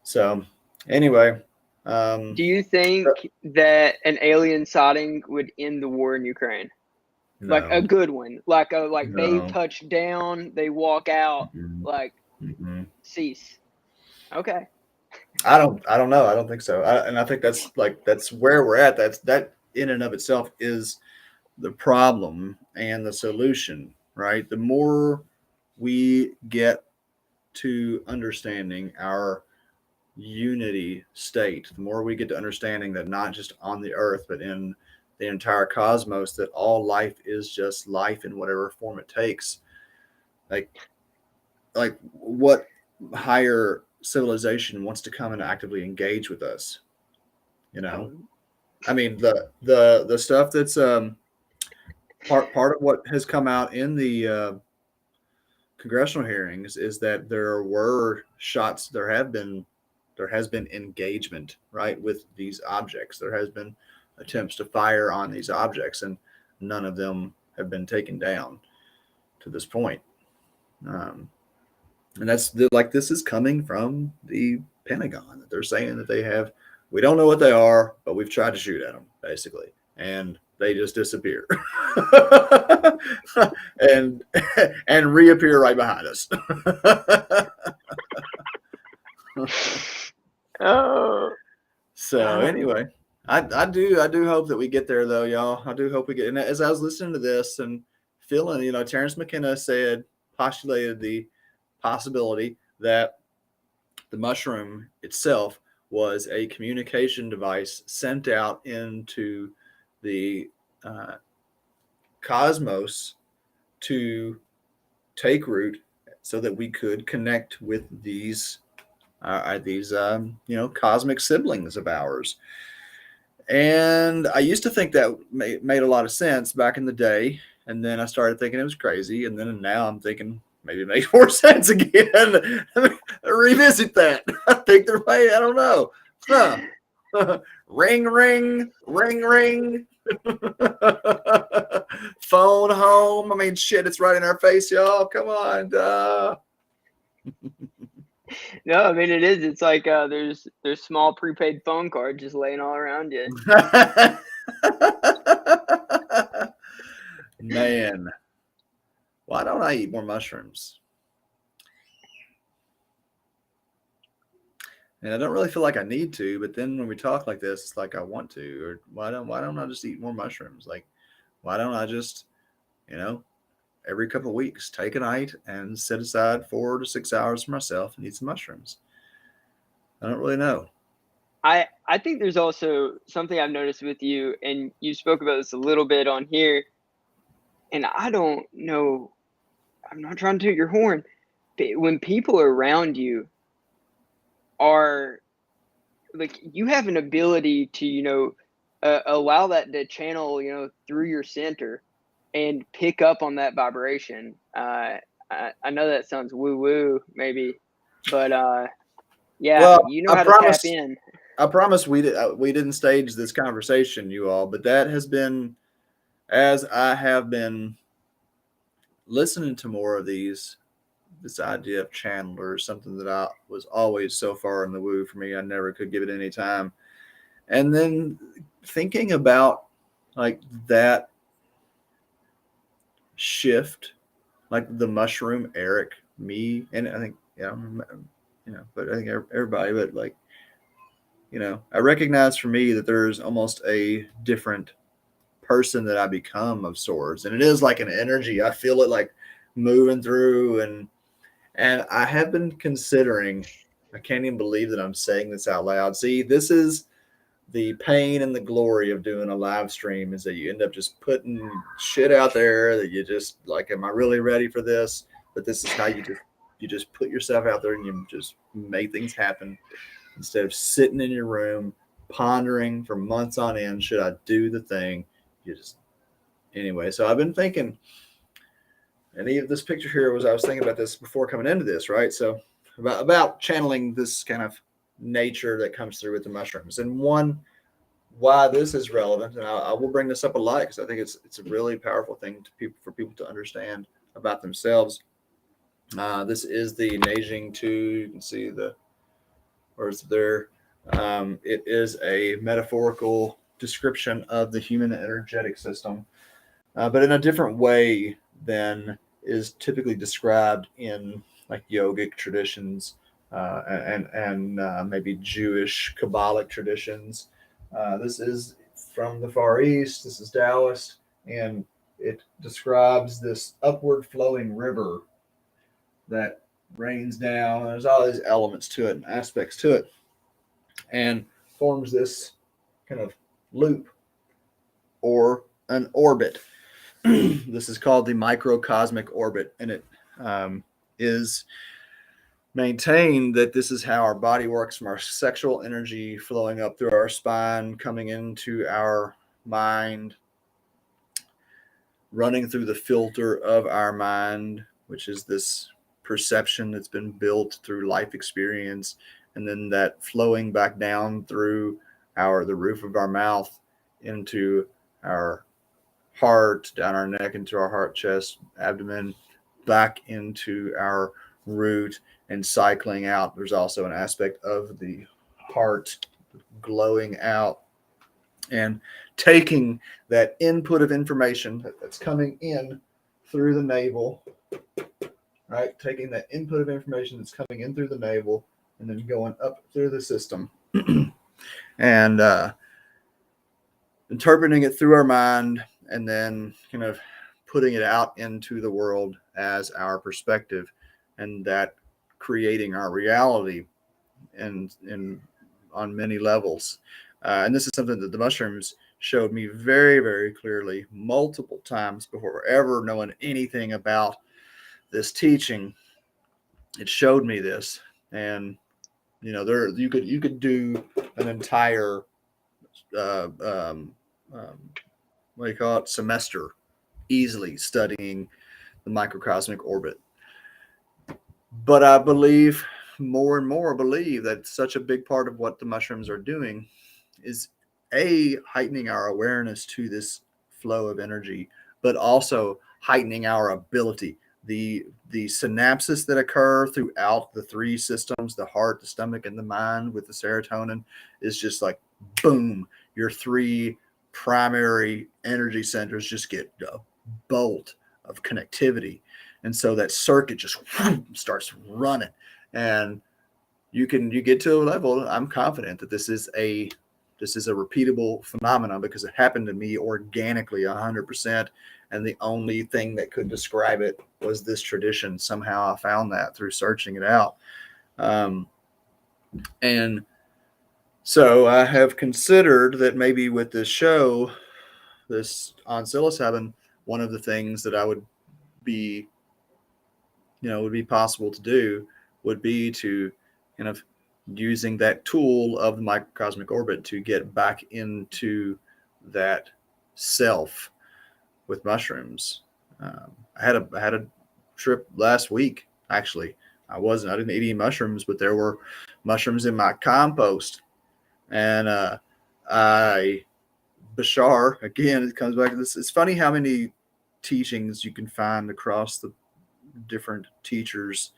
So anyway, do you think that an alien sighting would end the war in Ukraine? No. Like a good one, like no. They touch down, they walk out, cease. Okay. I don't know. I don't think so. And I think that's where we're at. That in and of itself is the problem and the solution, right? The more we get to understanding our unity state, the more we get to understanding that not just on the earth, but in the entire cosmos, that all life is just life in whatever form it takes. Like what higher civilization wants to come and actively engage with us? I mean, the stuff that's part of what has come out in the congressional hearings is that there has been engagement, right, with these objects. There has been attempts to fire on these objects, and none of them have been taken down to this point. And that's this is coming from the Pentagon. They're saying that we don't know what they are, but we've tried to shoot at them, basically, and they just disappear and reappear right behind us. Oh. So anyway, I do hope that we get there, though, y'all. I do hope we get. And as I was listening to this and feeling, Terence McKenna postulated the possibility that the mushroom itself was a communication device sent out into the cosmos to take root, so that we could connect with these cosmic siblings of ours. And I used to think that made a lot of sense back in the day, and then I started thinking it was crazy, and then now I'm thinking maybe it makes more sense again. Revisit that. I think there may. I don't know. Ring, ring, ring, ring. Phone home. I mean, shit, it's right in our face, y'all. Come on. No, I mean, it is. It's like there's small prepaid phone cards just laying all around you. Man, why don't I eat more mushrooms? And I don't really feel like I need to, but then when we talk like this, it's like I want to. Or why don't I just eat more mushrooms? Like, why don't I just, every couple of weeks take a night and set aside 4 to 6 hours for myself and eat some mushrooms? I don't really know. I think there's also something I've noticed with you, and you spoke about this a little bit on here, and I don't know, I'm not trying to toot your horn, but when people around you are like, you have an ability to allow that to channel, through your center and pick up on that vibration. I know that sounds woo woo maybe, but yeah, Well, you know how to tap in. I promise we didn't stage this conversation, you all, but that has been, as I have been listening to more of this idea of channelers, something that I was always so far in the woo for me, I never could give it any time. And then thinking about like that shift, like the mushroom, Eric, me, and I think, yeah, but I think everybody, but like, I recognize for me that there's almost a different person that I become of sorts. And it is like an energy. I feel it like moving through, and I have been considering, I can't even believe that I'm saying this out loud. See, this is the pain and the glory of doing a live stream, is that you end up just putting shit out there that you just like, am I really ready for this? But this is how you just put yourself out there and you just make things happen instead of sitting in your room pondering for months on end, should I do the thing? You just Anyway, so I've been thinking, and even this picture here was, I was thinking about this before coming into this, right? So about channeling this kind of nature that comes through with the mushrooms. And one, why this is relevant, and I will bring this up a lot because I think it's a really powerful thing for people to understand about themselves. This is the Neijing 2. You can see the words there. It is a metaphorical description of the human energetic system, but in a different way than is typically described in like yogic traditions, and maybe Jewish Kabbalic traditions. This is from the Far East. This is Taoist, and it describes this upward flowing river that rains down. There's all these elements to it and aspects to it, and forms this kind of loop or an orbit. This is called the microcosmic orbit, and it is maintained that this is how our body works, from our sexual energy flowing up through our spine, coming into our mind, running through the filter of our mind, which is this perception that's been built through life experience, and then that flowing back down through the roof of our mouth into our heart, down our neck, into our heart, chest, abdomen, back into our root, and cycling out. There's also an aspect of the heart glowing out and taking that input of information that's coming in through the navel, right? Taking that input of information that's coming in through the navel and then going up through the system and interpreting it through our mind, and then kind of putting it out into the world as our perspective, and that creating our reality and on many levels. And this is something that the mushrooms showed me very, very clearly multiple times before ever knowing anything about this teaching. It showed me this, and there you could do an entire what do you call it, semester easily studying the microcosmic orbit. But I believe more and more that such a big part of what the mushrooms are doing is heightening our awareness to this flow of energy, but also heightening our ability. The synapses that occur throughout the three systems, the heart, the stomach, and the mind, with the serotonin, is just like boom, your three primary energy centers just get a bolt of connectivity. And so that circuit just starts running, and you get to a level. I'm confident that this is a repeatable phenomenon because it happened to me organically 100%. And the only thing that could describe it was this tradition. Somehow I found that through searching it out. And so I have considered that maybe with this show, this on psilocybin, one of the things that I would be possible to do would be to kind of using that tool of the microcosmic orbit to get back into that self with mushrooms. I had a trip last week. Actually, I didn't eat any mushrooms, but there were mushrooms in my compost, and Bashar, again, it comes back to this. It's funny how many teachings you can find across the different teachers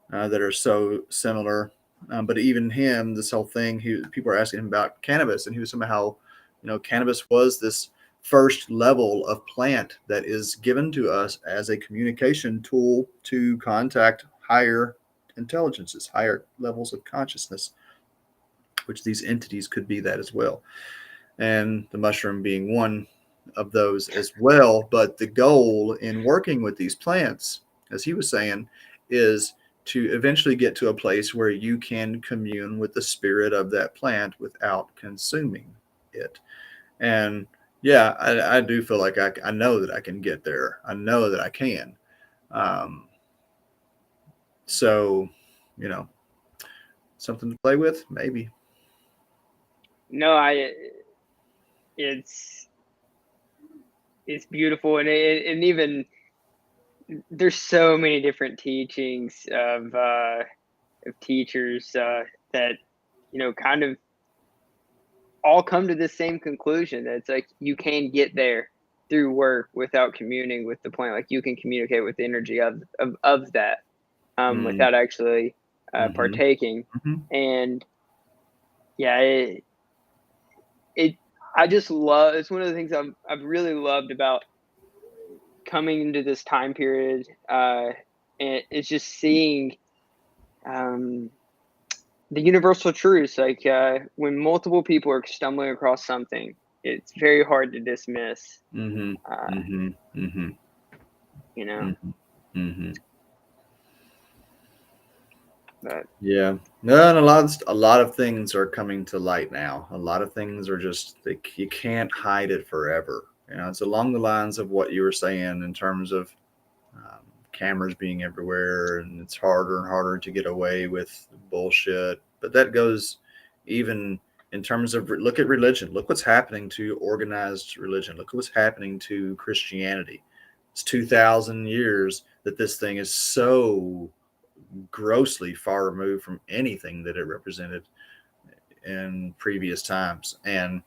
that are so similar. But even him, this whole thing, people are asking him about cannabis, and he was somehow, cannabis was this first level of plant that is given to us as a communication tool to contact higher intelligences, higher levels of consciousness, which these entities could be that as well. And the mushroom being one of those as well. But the goal in working with these plants, as he was saying, is to eventually get to a place where you can commune with the spirit of that plant without consuming it. And yeah, I do feel like I know that I can get there. I know that I can. So, something to play with, maybe. No, it's beautiful, and even there's so many different teachings of teachers that kind of all come to the same conclusion. That it's like you can get there through work without communing with the plant. Like you can communicate with the energy of that without actually partaking. Mm-hmm. And yeah, I just love. It's one of the things I've really loved about coming into this time period, and it's just seeing the universal truths. Like when multiple people are stumbling across something, it's very hard to dismiss. Mm-hmm. But yeah, no, and a lot of things are coming to light now. A lot of things are just you can't hide it forever. It's along the lines of what you were saying in terms of cameras being everywhere, and it's harder and harder to get away with bullshit. But that goes even in terms of look at religion. Look what's happening to organized religion. Look what's happening to Christianity. It's 2,000 years that this thing is so grossly far removed from anything that it represented in previous times. And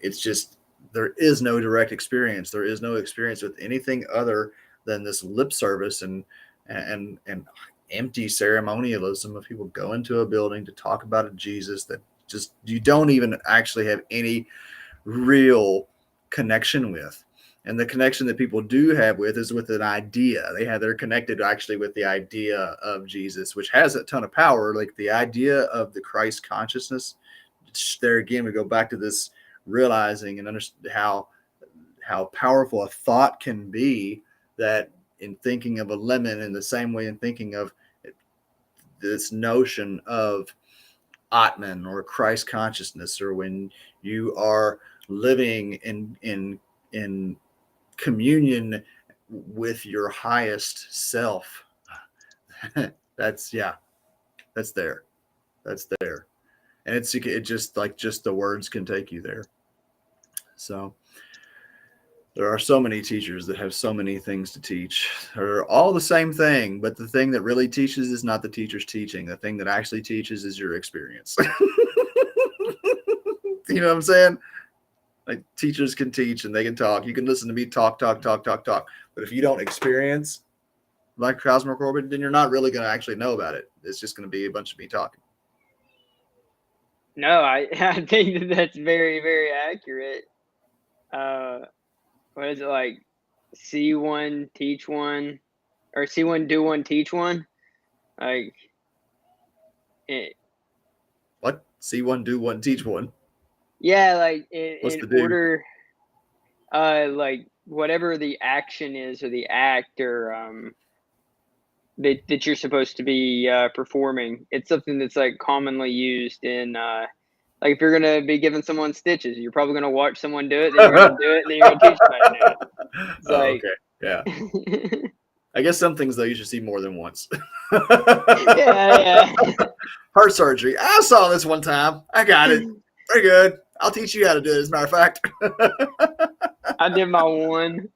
it's just, there is no direct experience. There is no experience with anything other than this lip service and empty ceremonialism of people going to a building to talk about a Jesus that just you don't even actually have any real connection with. And the connection that people do have with is with an idea. They're connected actually with the idea of Jesus, which has a ton of power. Like the idea of the Christ consciousness. There again, we go back to this realizing and understand how powerful a thought can be. That in thinking of a lemon, in the same way in thinking of this notion of Atman or Christ consciousness, or when you are living in communion with your highest self. That's there. And it just the words can take you there. So there are so many teachers that have so many things to teach. They're all the same thing, but the thing that really teaches is not the teacher's teaching. The thing that actually teaches is your experience. You know what I'm saying? Like teachers can teach and they can talk. You can listen to me talk. But if you don't experience like cosmic orbit, then you're not really going to actually know about it. It's just going to be a bunch of me talking. No, I think that's very, very accurate. What is it, like see one, teach one, or see one, do one, teach one? Like it. What? See one, do one, teach one. Yeah, like in order, like whatever the action is or the act or that you're supposed to be performing. It's something that's like commonly used in like if you're gonna be giving someone stitches, you're probably gonna watch someone do it, then you're gonna do it, and then you're gonna teach somebody to do it. It's like, okay, yeah. I guess some things though you should see more than once. yeah. Heart surgery. I saw this one time. I got it. Very good. I'll teach you how to do it, as a matter of fact. I did my one.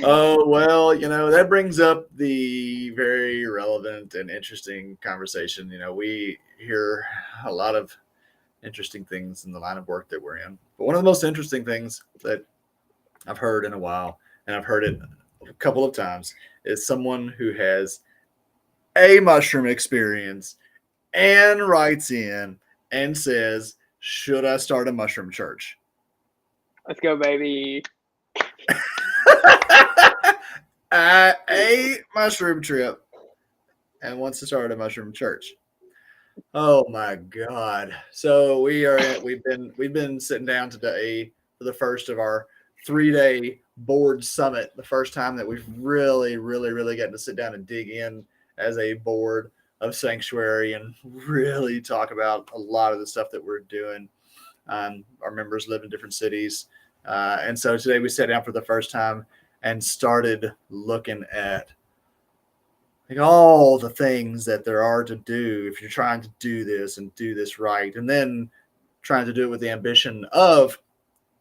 Oh, well, that brings up the very relevant and interesting conversation. We hear a lot of interesting things in the line of work that we're in. But one of the most interesting things that I've heard in a while, and I've heard it a couple of times, is someone who has a mushroom experience and writes in and says, should I start a mushroom church? Let's go, baby. A mushroom trip and wants to start a mushroom church. Oh my God. So we've been sitting down today for the first of our 3-day board summit, the first time that we've really gotten to sit down and dig in as a board of Sanctuary and really talk about a lot of the stuff that we're doing. Our members live in different cities. And so today we sat down for the first time and started looking at all the things that there are to do if you're trying to do this and do this right. And then trying to do it with the ambition of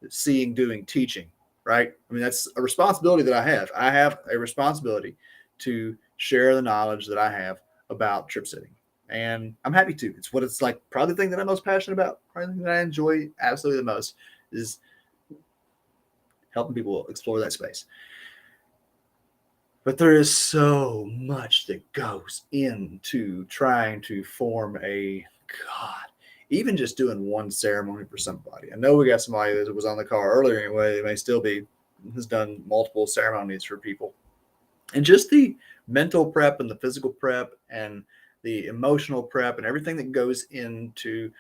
seeing, doing, teaching, right? I mean, that's a responsibility that I have. I have a responsibility to share the knowledge that I have about trip sitting. And I'm happy to. It's what it's like. Probably the thing that I'm most passionate about, probably the thing that I enjoy absolutely the most is helping people explore that space. But there is so much that goes into trying to form even just doing one ceremony for somebody. I know we got somebody that was on the call earlier anyway, they may still be, has done multiple ceremonies for people. And just the mental prep and the physical prep and the emotional prep and everything that goes into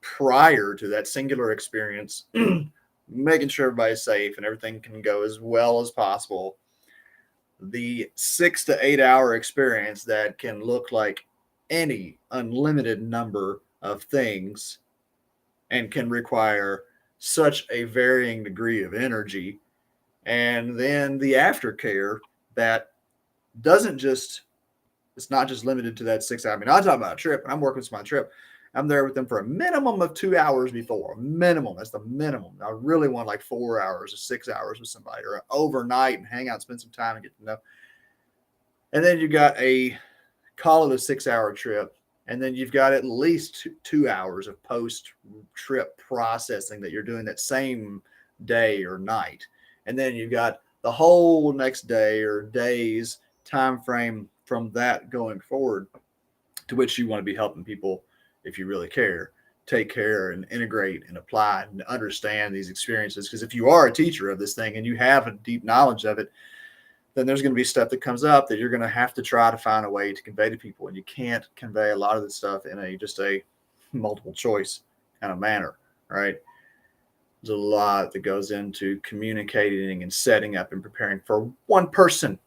prior to that singular experience, making sure everybody's safe and everything can go as well as possible. The 6 to 8 hour experience that can look like any unlimited number of things and can require such a varying degree of energy. And then the aftercare that it's not just limited to that 6 hours. I mean, I'm talking about a trip, and I'm working with my trip. I'm there with them for a minimum of 2 hours before. Minimum. That's the minimum. I really want like 4 hours or 6 hours with somebody, or overnight and hang out, spend some time and get to know. And then you got call it a 6 hour trip. And then you've got at least 2 hours of post-trip processing that you're doing that same day or night. And then you've got the whole next day or days time frame from that going forward, to which you want to be helping people, if you really care, take care and integrate and apply and understand these experiences. Because if you are a teacher of this thing and you have a deep knowledge of it, then there's going to be stuff that comes up that you're going to have to try to find a way to convey to people. And you can't convey a lot of this stuff in just a multiple choice kind of manner, right? There's a lot that goes into communicating and setting up and preparing for one person.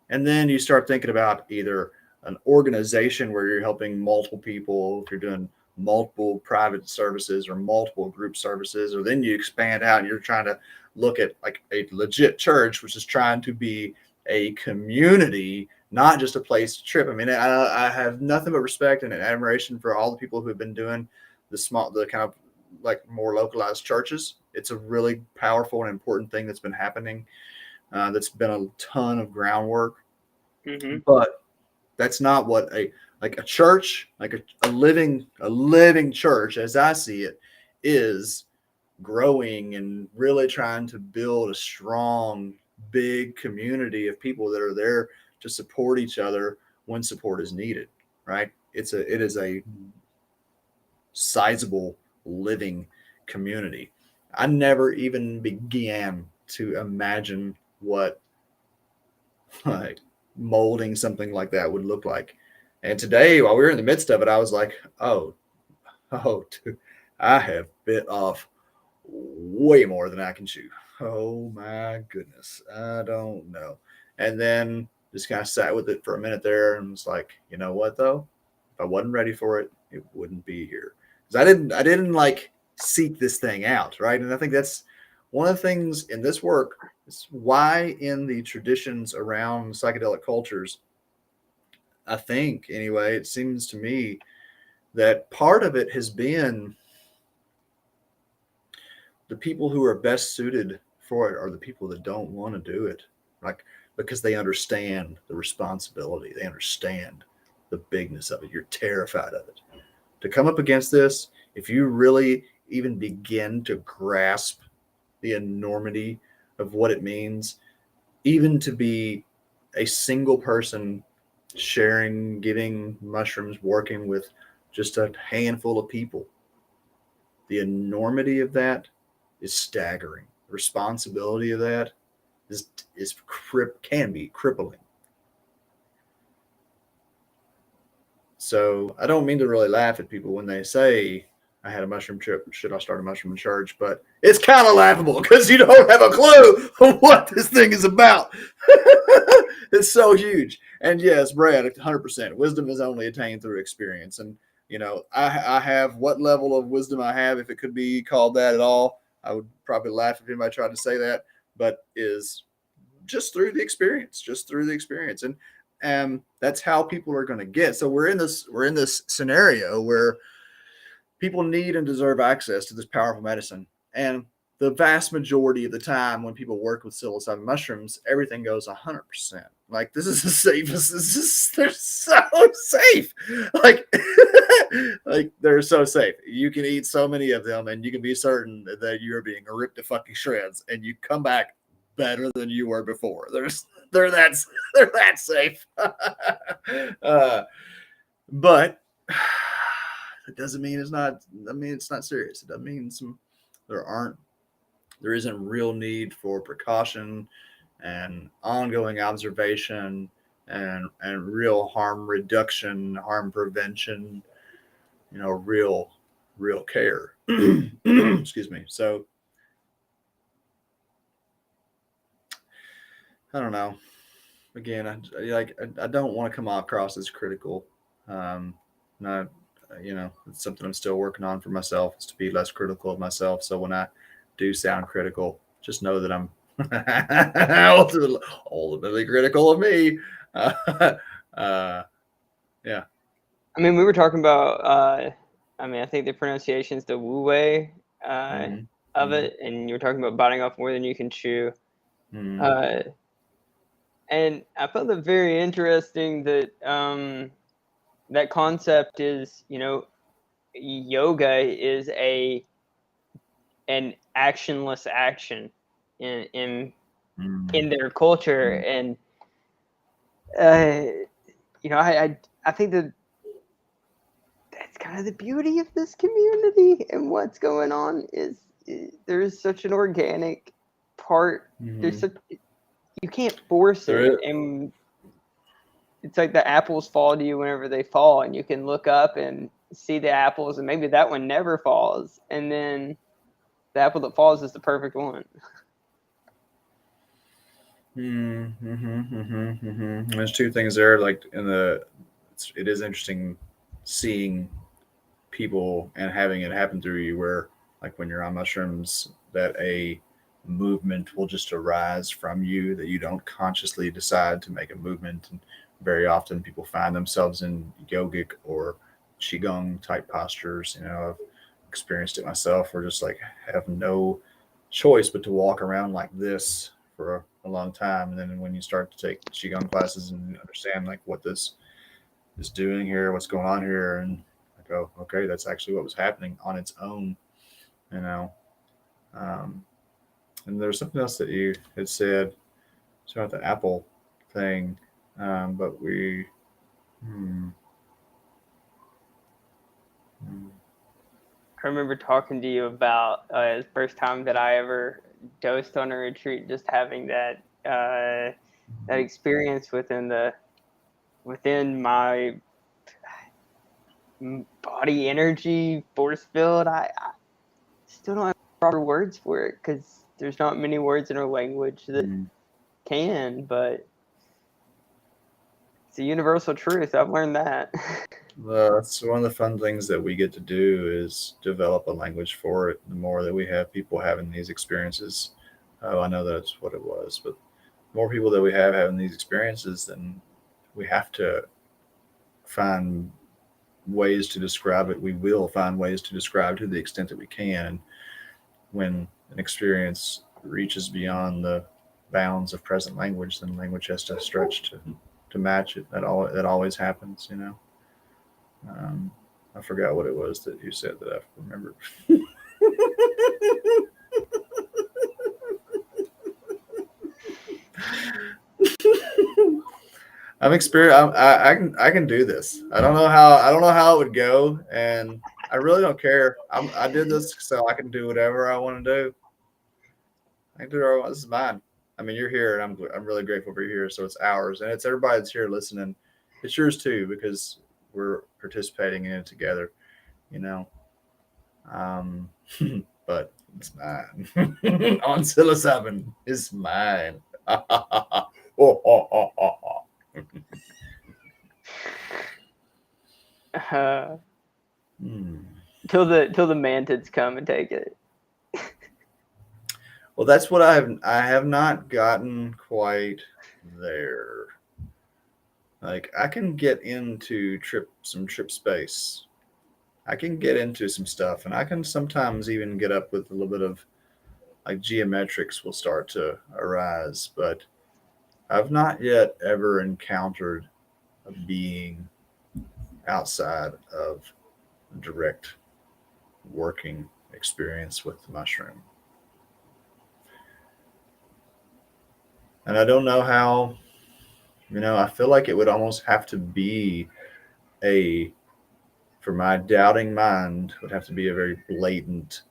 And then you start thinking about either an organization where you're helping multiple people, if you're doing multiple private services or multiple group services, or then you expand out and you're trying to look at like a legit church, which is trying to be a community, not just a place to trip. I mean, I have nothing but respect and admiration for all the people who have been doing the kind of like more localized churches. It's a really powerful and important thing that's been happening. That's been a ton of groundwork, but that's not what a church, like a living church, as I see it, is growing and really trying to build a strong, big community of people that are there to support each other when support is needed. Right? It is a sizable living community. I never even began to imagine what like molding something like that would look like. And today, while we were in the midst of it, I was like, oh, dude, I have bit off way more than I can chew. Oh my goodness. I don't know. And then just kind of sat with it for a minute there and was like, you know what though? If I wasn't ready for it, it wouldn't be here. Because I didn't like seek this thing out, right? And I think that's one of the things in this work is why in the traditions around psychedelic cultures, I think anyway, it seems to me that part of it has been the people who are best suited for it are the people that don't want to do it, like, because they understand the responsibility, they understand the bigness of it. You're terrified of it. To come up against this, if you really even begin to grasp the enormity of what it means, even to be a single person sharing, giving mushrooms, working with just a handful of people, the enormity of that is staggering. The responsibility of that can be crippling. So I don't mean to really laugh at people when they say I had a mushroom trip. Should I start a mushroom church? But it's kind of laughable because you don't have a clue of what this thing is about. It's so huge. And yes, Brad, 100%. Wisdom is only attained through experience. And, I have what level of wisdom I have, if it could be called that at all. I would probably laugh if anybody tried to say that, but is just through the experience. And that's how people are going to get. So we're in this scenario where people need and deserve access to this powerful medicine. And the vast majority of the time when people work with psilocybin mushrooms, everything goes 100%. Like, this is the safest. They're so safe. Like, like, they're so safe. You can eat so many of them and you can be certain that you're being ripped to fucking shreds and you come back better than you were before. They're that safe. But it doesn't mean it's not. I mean, it's not serious. It doesn't mean there isn't real need for precaution and ongoing observation and real harm reduction, harm prevention. Real care. Excuse me. So I don't know. Again, I don't want to come across as critical. Not, it's something I'm still working on for myself, is to be less critical of myself. So when I do sound critical, just know that I'm ultimately critical of me. Yeah. I mean, we were talking about, I think the pronunciation is the Wu Wei of it, and you were talking about biting off more than you can chew. And I found it very interesting that that concept is, yoga is an actionless action in their culture, and I think that that's kind of the beauty of this community and what's going on is there's such an organic part. There's such, you can't force it, and it's like the apples fall to you whenever they fall, and you can look up and see the apples, and maybe that one never falls, and then the apple that falls is the perfect one. There's two things there. Like it is interesting seeing people and having it happen through you, where, like, when you're on mushrooms, that a movement will just arise from you, that you don't consciously decide to make a movement. And very often people find themselves in yogic or qigong type postures. I've experienced it myself, where just like have no choice but to walk around like this for a long time. And then when you start to take qigong classes and understand like what this is doing here, what's going on here, and I go, okay, that's actually what was happening on its own. And there's something else that you had said about the apple thing, but we. I remember talking to you about the first time that I ever dosed on a retreat, just having that that experience within my body energy force field. I still don't have proper words for it because there's not many words in our language that can, but it's a universal truth. I've learned that. That's one of the fun things that we get to do, is develop a language for it. The more that we have people having these experiences, I know that's what it was, but the more people that we have having these experiences, then we have to find ways to describe it. We will find ways to describe to the extent that we can. When an experience reaches beyond the bounds of present language, then language has to stretch to match it. That always happens, you know. I forgot what it was that you said that I remembered. I'm experienced. I can do this. I don't know how it would go, and I really don't care. I did this so I can do whatever I want to do. I can do whatever I want. This is mine. I mean, you're here, and I'm really grateful for you here. So it's ours, and it's everybody that's here listening. It's yours too because we're participating in it together. You know, um, but it's mine. On psilocybin is mine. Oh, oh, oh, oh, oh. Till the mantids come and take it. Well, that's what I have not gotten quite there. Like I can get into some trip space. I can get into some stuff, and I can sometimes even get up with a little bit of like geometrics will start to arise, but I've not yet ever encountered a being outside of direct working experience with the mushroom. And I don't know how, I feel like it would almost have to be a, for my doubting mind, would have to be a very blatant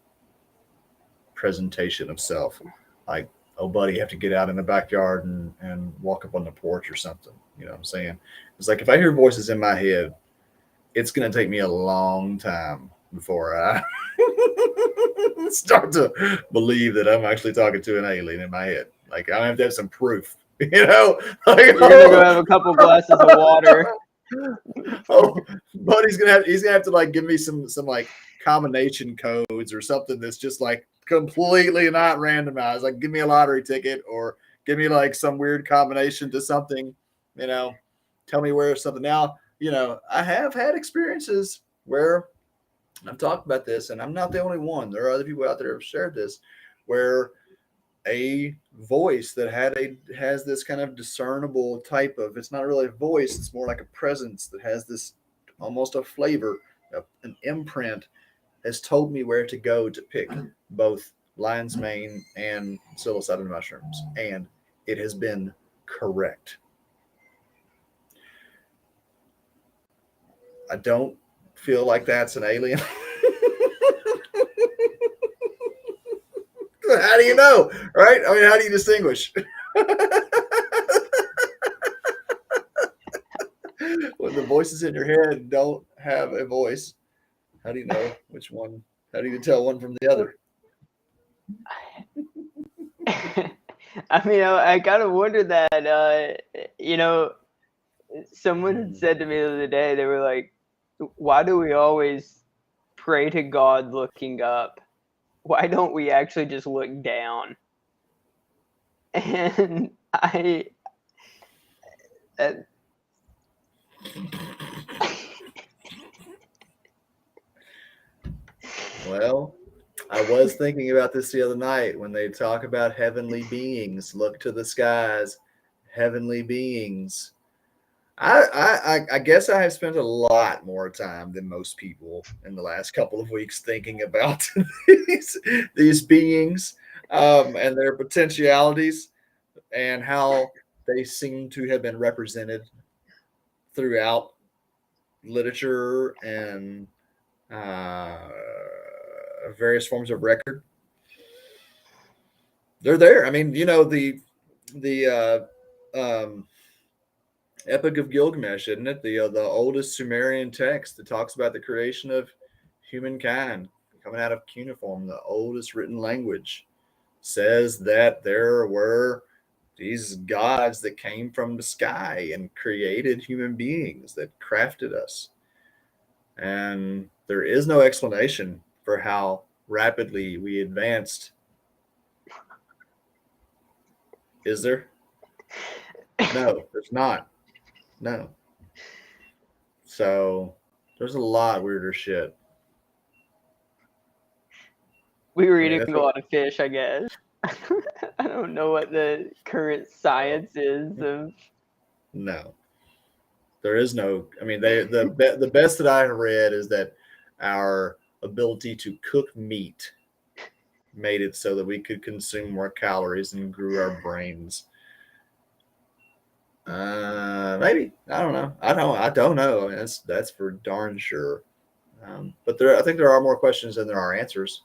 presentation of self. Like, oh, buddy, you have to get out in the backyard and walk up on the porch or something. You know what I'm saying? It's like if I hear voices in my head, it's going to take me a long time before I start to believe that I'm actually talking to an alien in my head. Like I have to have some proof, Like, You're gonna go have a couple glasses of water. Oh, but he's gonna have to like give me some like combination codes or something that's just like completely not randomized. Like give me a lottery ticket or give me like some weird combination to something, tell me where something. Now, I have had experiences where I've talked about this, and I'm not the only one. There are other people out there who have shared this, where a voice that has this kind of discernible type of, it's not really a voice, it's more like a presence that has this almost a flavor, an imprint, has told me where to go to pick both lion's mane and psilocybin mushrooms, and it has been correct. I don't feel like that's an alien. How do you know, right? I mean, how do you distinguish? When the voices in your head don't have a voice, how do you know which one? How do you tell one from the other? I mean, I kind of wonder that, someone had said to me the other day, they were like, why do we always pray to God looking up? Why don't we actually just look down? And Well, I was thinking about this the other night when they talk about heavenly beings. Look to the skies, heavenly beings. I guess I have spent a lot more time than most people in the last couple of weeks thinking about these beings and their potentialities and how they seem to have been represented throughout literature and uh, various forms of record. They're there. I mean, the Epic of Gilgamesh, isn't it? The oldest Sumerian text that talks about the creation of humankind coming out of cuneiform, the oldest written language, says that there were these gods that came from the sky and created human beings that crafted us. And there is no explanation for how rapidly we advanced. Is there? No, there's not. No. So There's a lot weirder shit. We were I mean, eating a lot of fish, I guess. I don't know what the current science is of. no, there is no. I mean, the best that I have read is that our ability to cook meat made it so that we could consume more calories and grew our brains. Maybe I don't know. I don't know. I mean, that's for darn sure. But I think there are more questions than there are answers.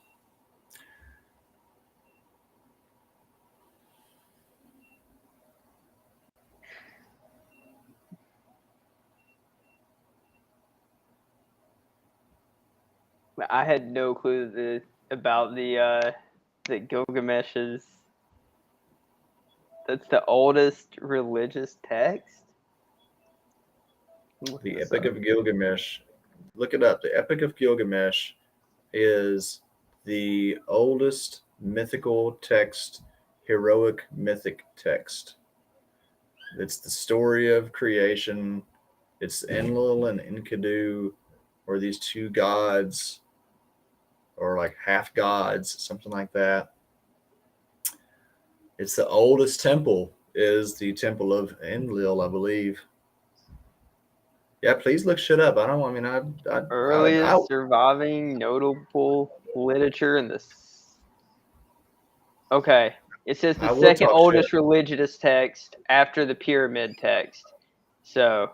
I had no clue about the Gilgamesh is. That's the oldest religious text. The Epic of Gilgamesh. Look it up. The Epic of Gilgamesh is the oldest mythical text, heroic mythic text. It's the story of creation. It's Enlil and Enkidu, or these two gods, or like half gods, something like that. It's the oldest temple, is the temple of Enlil, I believe. Yeah, please look shit up. I don't. I mean, Earliest surviving notable literature in this. Okay, it says the second oldest religious text after the pyramid text. So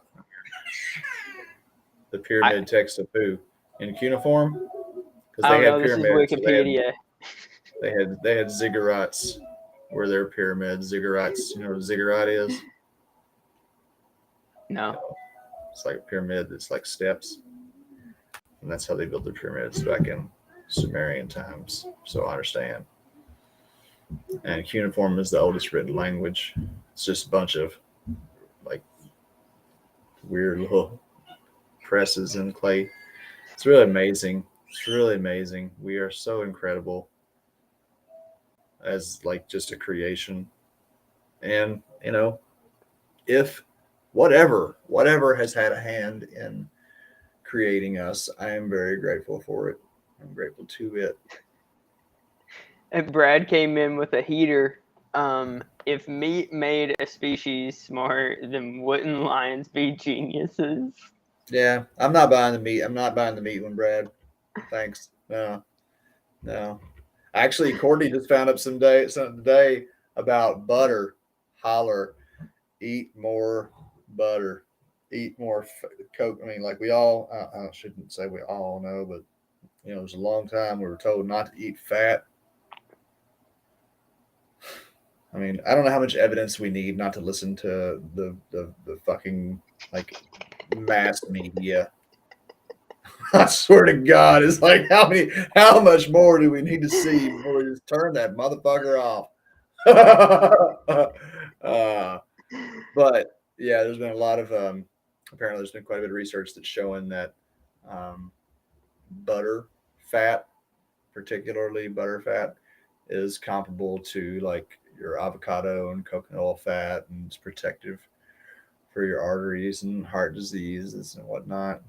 the pyramid text of who? In cuneiform? Because I don't know. This is Wikipedia. So they had ziggurats were their pyramids. Ziggurats. You know what a ziggurat is? No. It's like a pyramid that's like steps. And that's how they built the pyramids back in Sumerian times. So I understand. And cuneiform is the oldest written language. It's just a bunch of like weird little presses in clay. It's really amazing. It's really amazing. We are so incredible as like just a creation. And you know, if whatever has had a hand in creating us, I am very grateful for it. I'm grateful to it. And Brad came in with a heater. If meat made a species smart, then wouldn't lions be geniuses? Yeah, I'm not buying the meat. I'm not buying the meat one, Brad. Thanks. No. Actually, Courtney just found up something today about butter. Holler, eat more butter, eat more Coke. I mean, like we all, I shouldn't say we all know, but you know, it was a long time we were told not to eat fat. I mean, I don't know how much evidence we need not to listen to the fucking like mass media. I swear to God, it's like how much more do we need to see before we just turn that motherfucker off? But yeah, there's been a lot of apparently there's been quite a bit of research that's showing that butter fat, particularly butter fat, is comparable to like your avocado and coconut oil fat, and it's protective for your arteries and heart diseases and whatnot.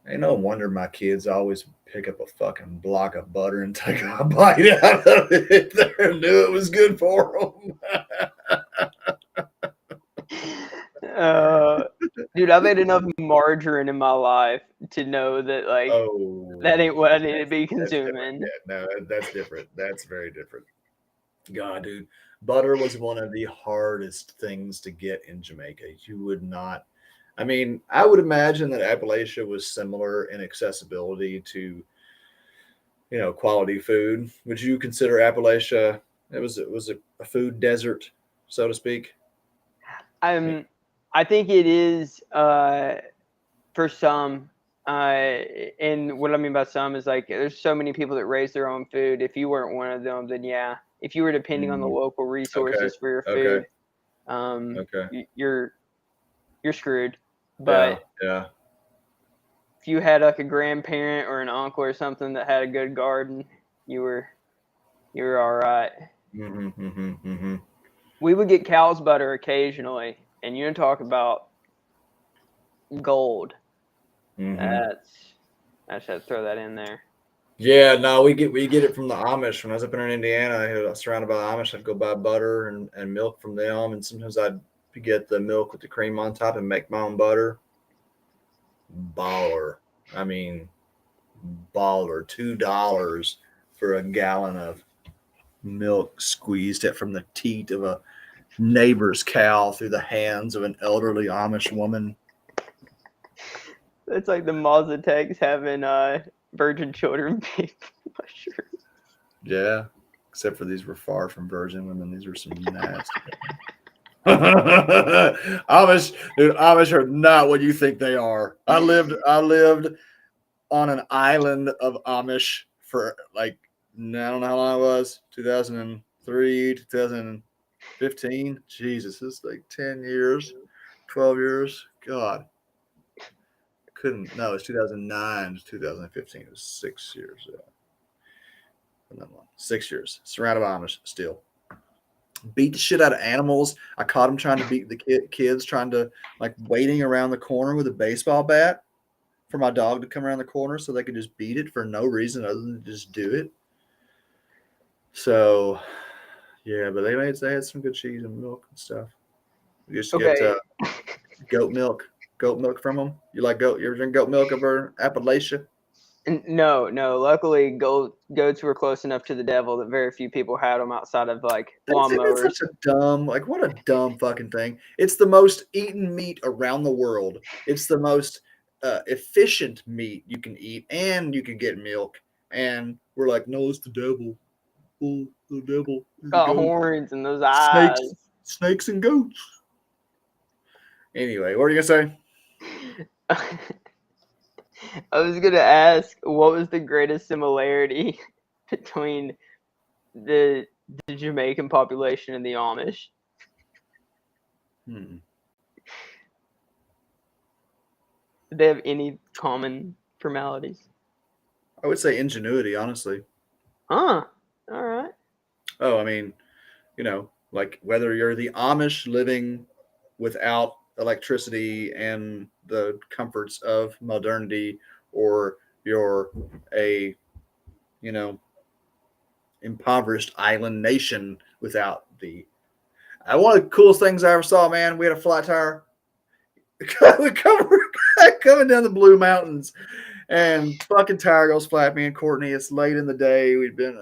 Ain't no wonder my kids always pick up a fucking block of butter and take a bite out of it. They knew it was good for them. Dude, I've ate enough margarine in my life to know that like that ain't what I need to be consuming. No, that's different. That's very different. God, dude, butter was one of the hardest things to get in Jamaica. You would not. I mean, I would imagine that Appalachia was similar in accessibility to, you know, quality food. Would you consider Appalachia? It was a food desert, so to speak. I think it is for some. And what I mean by some is like there's so many people that raise their own food. If you weren't one of them, then yeah. If you were depending on the local resources for your food, you're screwed. But yeah. If you had like a grandparent or an uncle or something that had a good garden, you were all right. We would get cow's butter occasionally, and you talk about gold. Mm-hmm. I just had to throw that in there. Yeah, no, we get it from the Amish. When I was up in Indiana, I was surrounded by the Amish. I'd go buy butter and milk from them, and sometimes I'd get the milk with the cream on top and make my own butter. Baller. I mean, baller. $2 for a gallon of milk squeezed it from the teat of a neighbor's cow through the hands of an elderly Amish woman. It's like the Mazateks having virgin children be mushrooms. Yeah, except for these were far from virgin women. These were some nasty. Amish, dude, Amish are not what you think they are. I lived on an island of Amish for like, I don't know how long it was, 2003, 2015. Jesus, it's like 10 years, 12 years. God, couldn't, no, it's 2009 to 2015. It was 6 years. 6 years. Surrounded by Amish still. Beat the shit out of animals. I caught him trying to beat the kids, trying to like waiting around the corner with a baseball bat for my dog to come around the corner so they could just beat it for no reason other than just do it. So, yeah, but they had some good cheese and milk and stuff. We used to get Okay. goat milk from them. You like goat? You ever drink goat milk over Appalachia? No. Luckily, goats were close enough to the devil that very few people had them outside of like It's lawnmowers. such a dumb, like what a dumb fucking thing. It's the most eaten meat around the world. It's the most efficient meat you can eat, and you can get milk. And we're like, no, it's the devil. Oh, the devil. Got horns and those Snakes, eyes. snakes and goats. Anyway, what are you gonna say? I was gonna ask, what was the greatest similarity between the Jamaican population and the Amish? Hmm. Did they have any common formalities? I would say ingenuity, honestly. Huh. All right. Oh, I mean, like whether you're the Amish living without electricity and the comforts of modernity, or you're a, you know, impoverished island nation without the. One of the coolest things I ever saw, man. We had a flat tire. We coming down the Blue Mountains, and fucking tire goes flat. Me and Courtney. It's late in the day. We've been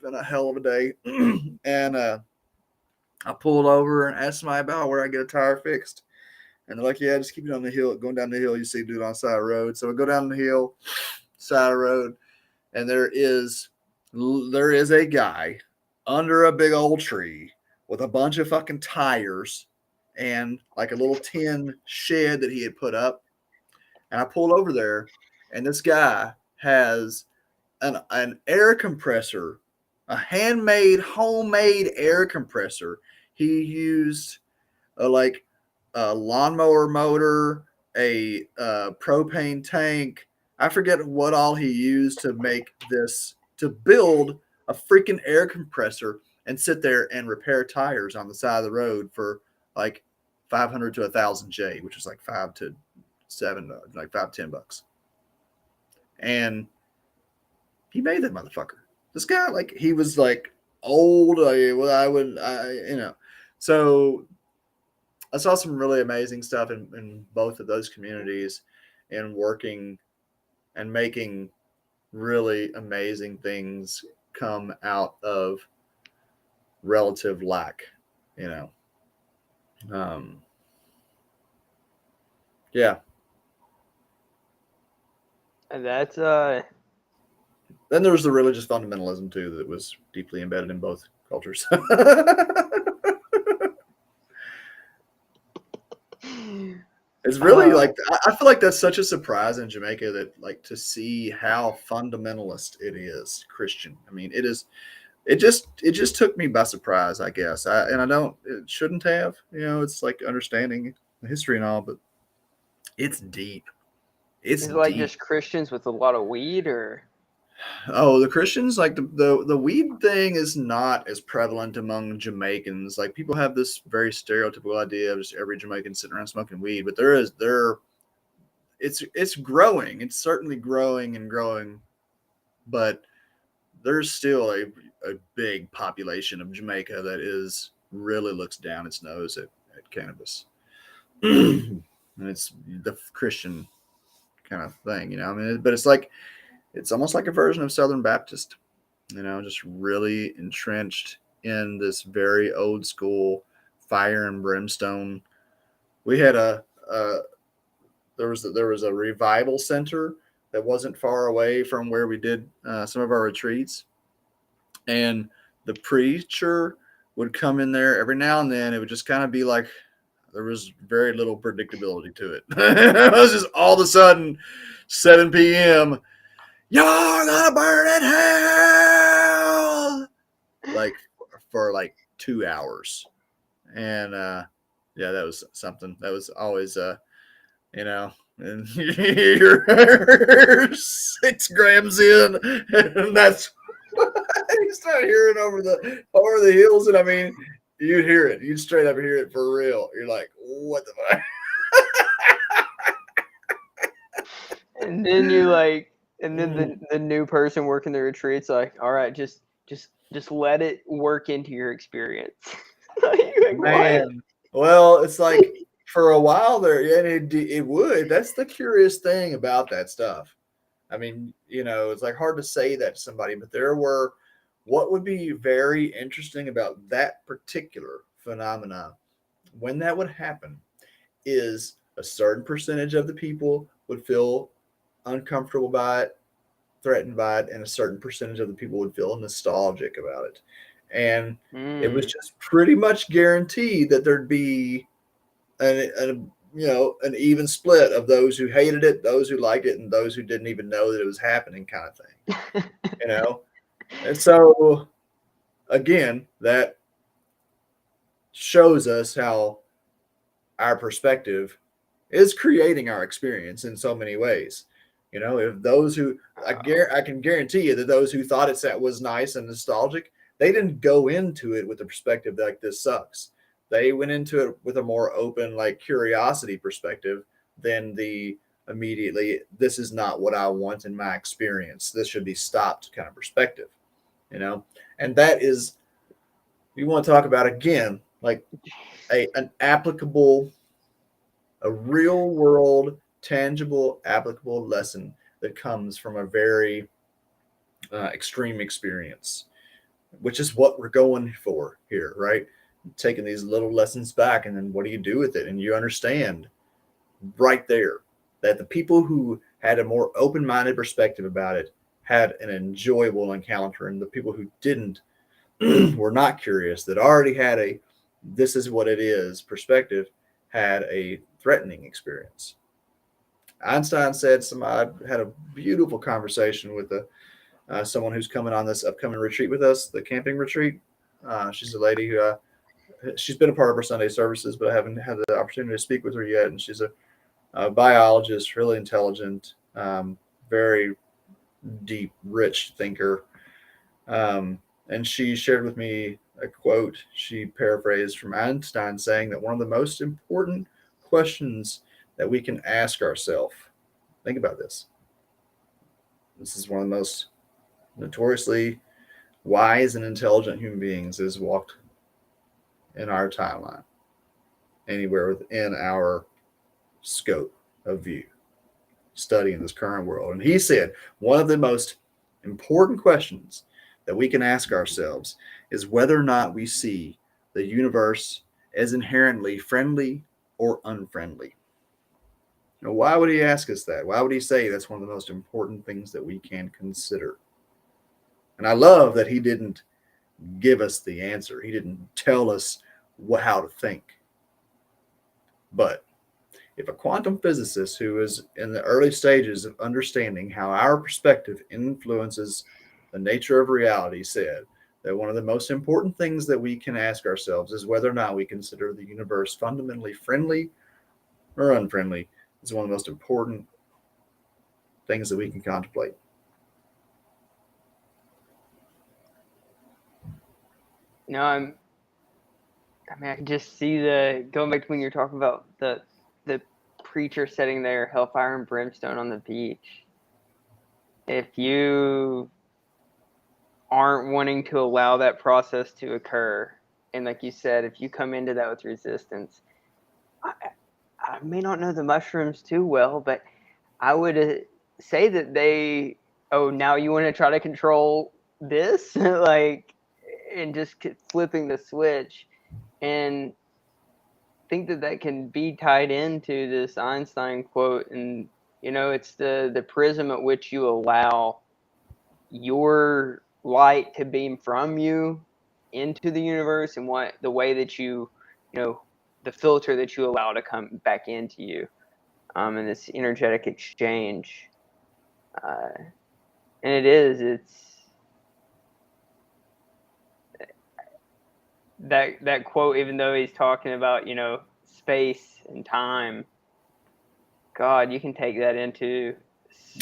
a hell of a day, and I pulled over and asked somebody about where I get a tire fixed. And they're like, yeah, just keep it on the hill. Going down the hill, you see dude on the side of the road. So we go down the hill, side of the road, and there is a guy under a big old tree with a bunch of fucking tires and like a little tin shed that he had put up. And I pulled over there, and this guy has an air compressor, a homemade air compressor. He used like a lawnmower motor, a propane tank. I forget what all he used to make this, to build a freaking air compressor and sit there and repair tires on the side of the road for like 500 to 1,000 J, which is like like $5-10. And he made that motherfucker. This guy, like, he was like old. So I saw some really amazing stuff in both of those communities, and working and making really amazing things come out of relative lack, you know. Yeah. And that's Then there was the religious fundamentalism too that was deeply embedded in both cultures. It's really like, I feel like that's such a surprise in Jamaica, that like to see how fundamentalist it is Christian. I mean, it just took me by surprise, I guess. It shouldn't have, it's like understanding the history and all, but it's deep. It's is it like deep. just Christians with a lot of weed, or? Oh, the Christians, like the weed thing is not as prevalent among Jamaicans. Like, people have this very stereotypical idea of just every Jamaican sitting around smoking weed, but it's growing. It's certainly growing and growing, but there's still a big population of Jamaica that is really looks down its nose at cannabis. And it's the Christian kind of thing, you know. I mean, but it's almost like a version of Southern Baptist, you know, just really entrenched in this very old school fire and brimstone. We had a there was a revival center that wasn't far away from where we did some of our retreats, and the preacher would come in there every now and then. It would just kind of be like there was very little predictability to it. It was just all of a sudden 7 p.m. You're gonna burn in hell, like for like 2 hours, and yeah, that was something that was always you know, and you're 6 grams in, and that's you start hearing over the hills, and I mean, you'd hear it, you'd straight up hear it for real. You're like, what the fuck? And then you like, and then the new person working the retreat's like, all right, just let it work into your experience. Like, Man, well, it's like for a while there, yeah, it would. That's the curious thing about that stuff. I mean, you know, it's like hard to say that to somebody, but what would be very interesting about that particular phenomena when that would happen is a certain percentage of the people would feel uncomfortable by it, threatened by it, and a certain percentage of the people would feel nostalgic about it. And it was just pretty much guaranteed that there'd be an an even split of those who hated it, those who liked it, and those who didn't even know that it was happening, kind of thing. You know, and so again, that shows us how our perspective is creating our experience in so many ways. You know, if those who I can guarantee you that those who thought it was nice and nostalgic, they didn't go into it with the perspective like this sucks. They went into it with a more open, like curiosity perspective than the immediately, this is not what I want in my experience. This should be stopped kind of perspective, you know? And that is, you want to talk about again, like an applicable, a real world, tangible, applicable lesson that comes from a very extreme experience, which is what we're going for here, right? Taking these little lessons back, and then what do you do with it? And you understand right there that the people who had a more open-minded perspective about it had an enjoyable encounter, and the people who didn't were not curious, that already had a this is what it is perspective, had a threatening experience. Einstein said I had a beautiful conversation with someone who's coming on this upcoming retreat with us, the camping retreat. She's a lady who she's been a part of our Sunday services, but I haven't had the opportunity to speak with her yet. And she's a biologist, really intelligent, very deep, rich thinker. And she shared with me a quote she paraphrased from Einstein saying that one of the most important questions that we can ask ourselves, think about this. This is one of the most notoriously wise and intelligent human beings that has walked in our timeline, anywhere within our scope of view, studying this current world. And he said one of the most important questions that we can ask ourselves is whether or not we see the universe as inherently friendly or unfriendly. Now, why would he ask us that? Why would he say that's one of the most important things that we can consider? And I love that he didn't give us the answer. He didn't tell us how to think. But if a quantum physicist who is in the early stages of understanding how our perspective influences the nature of reality said that one of the most important things that we can ask ourselves is whether or not we consider the universe fundamentally friendly or unfriendly, is one of the most important things that we can contemplate. No, I mean, I can just see going back to when you're talking about the preacher sitting there, hellfire and brimstone on the beach. If you aren't wanting to allow that process to occur, and like you said, if you come into that with resistance, I may not know the mushrooms too well, but I would say that now you want to try to control this, like, and just flipping the switch, and think that can be tied into this Einstein quote, and it's the prism at which you allow your light to beam from you into the universe, and what the way that the filter that you allow to come back into you, and this energetic exchange, and it's that quote, even though he's talking about space and time, God, you can take that into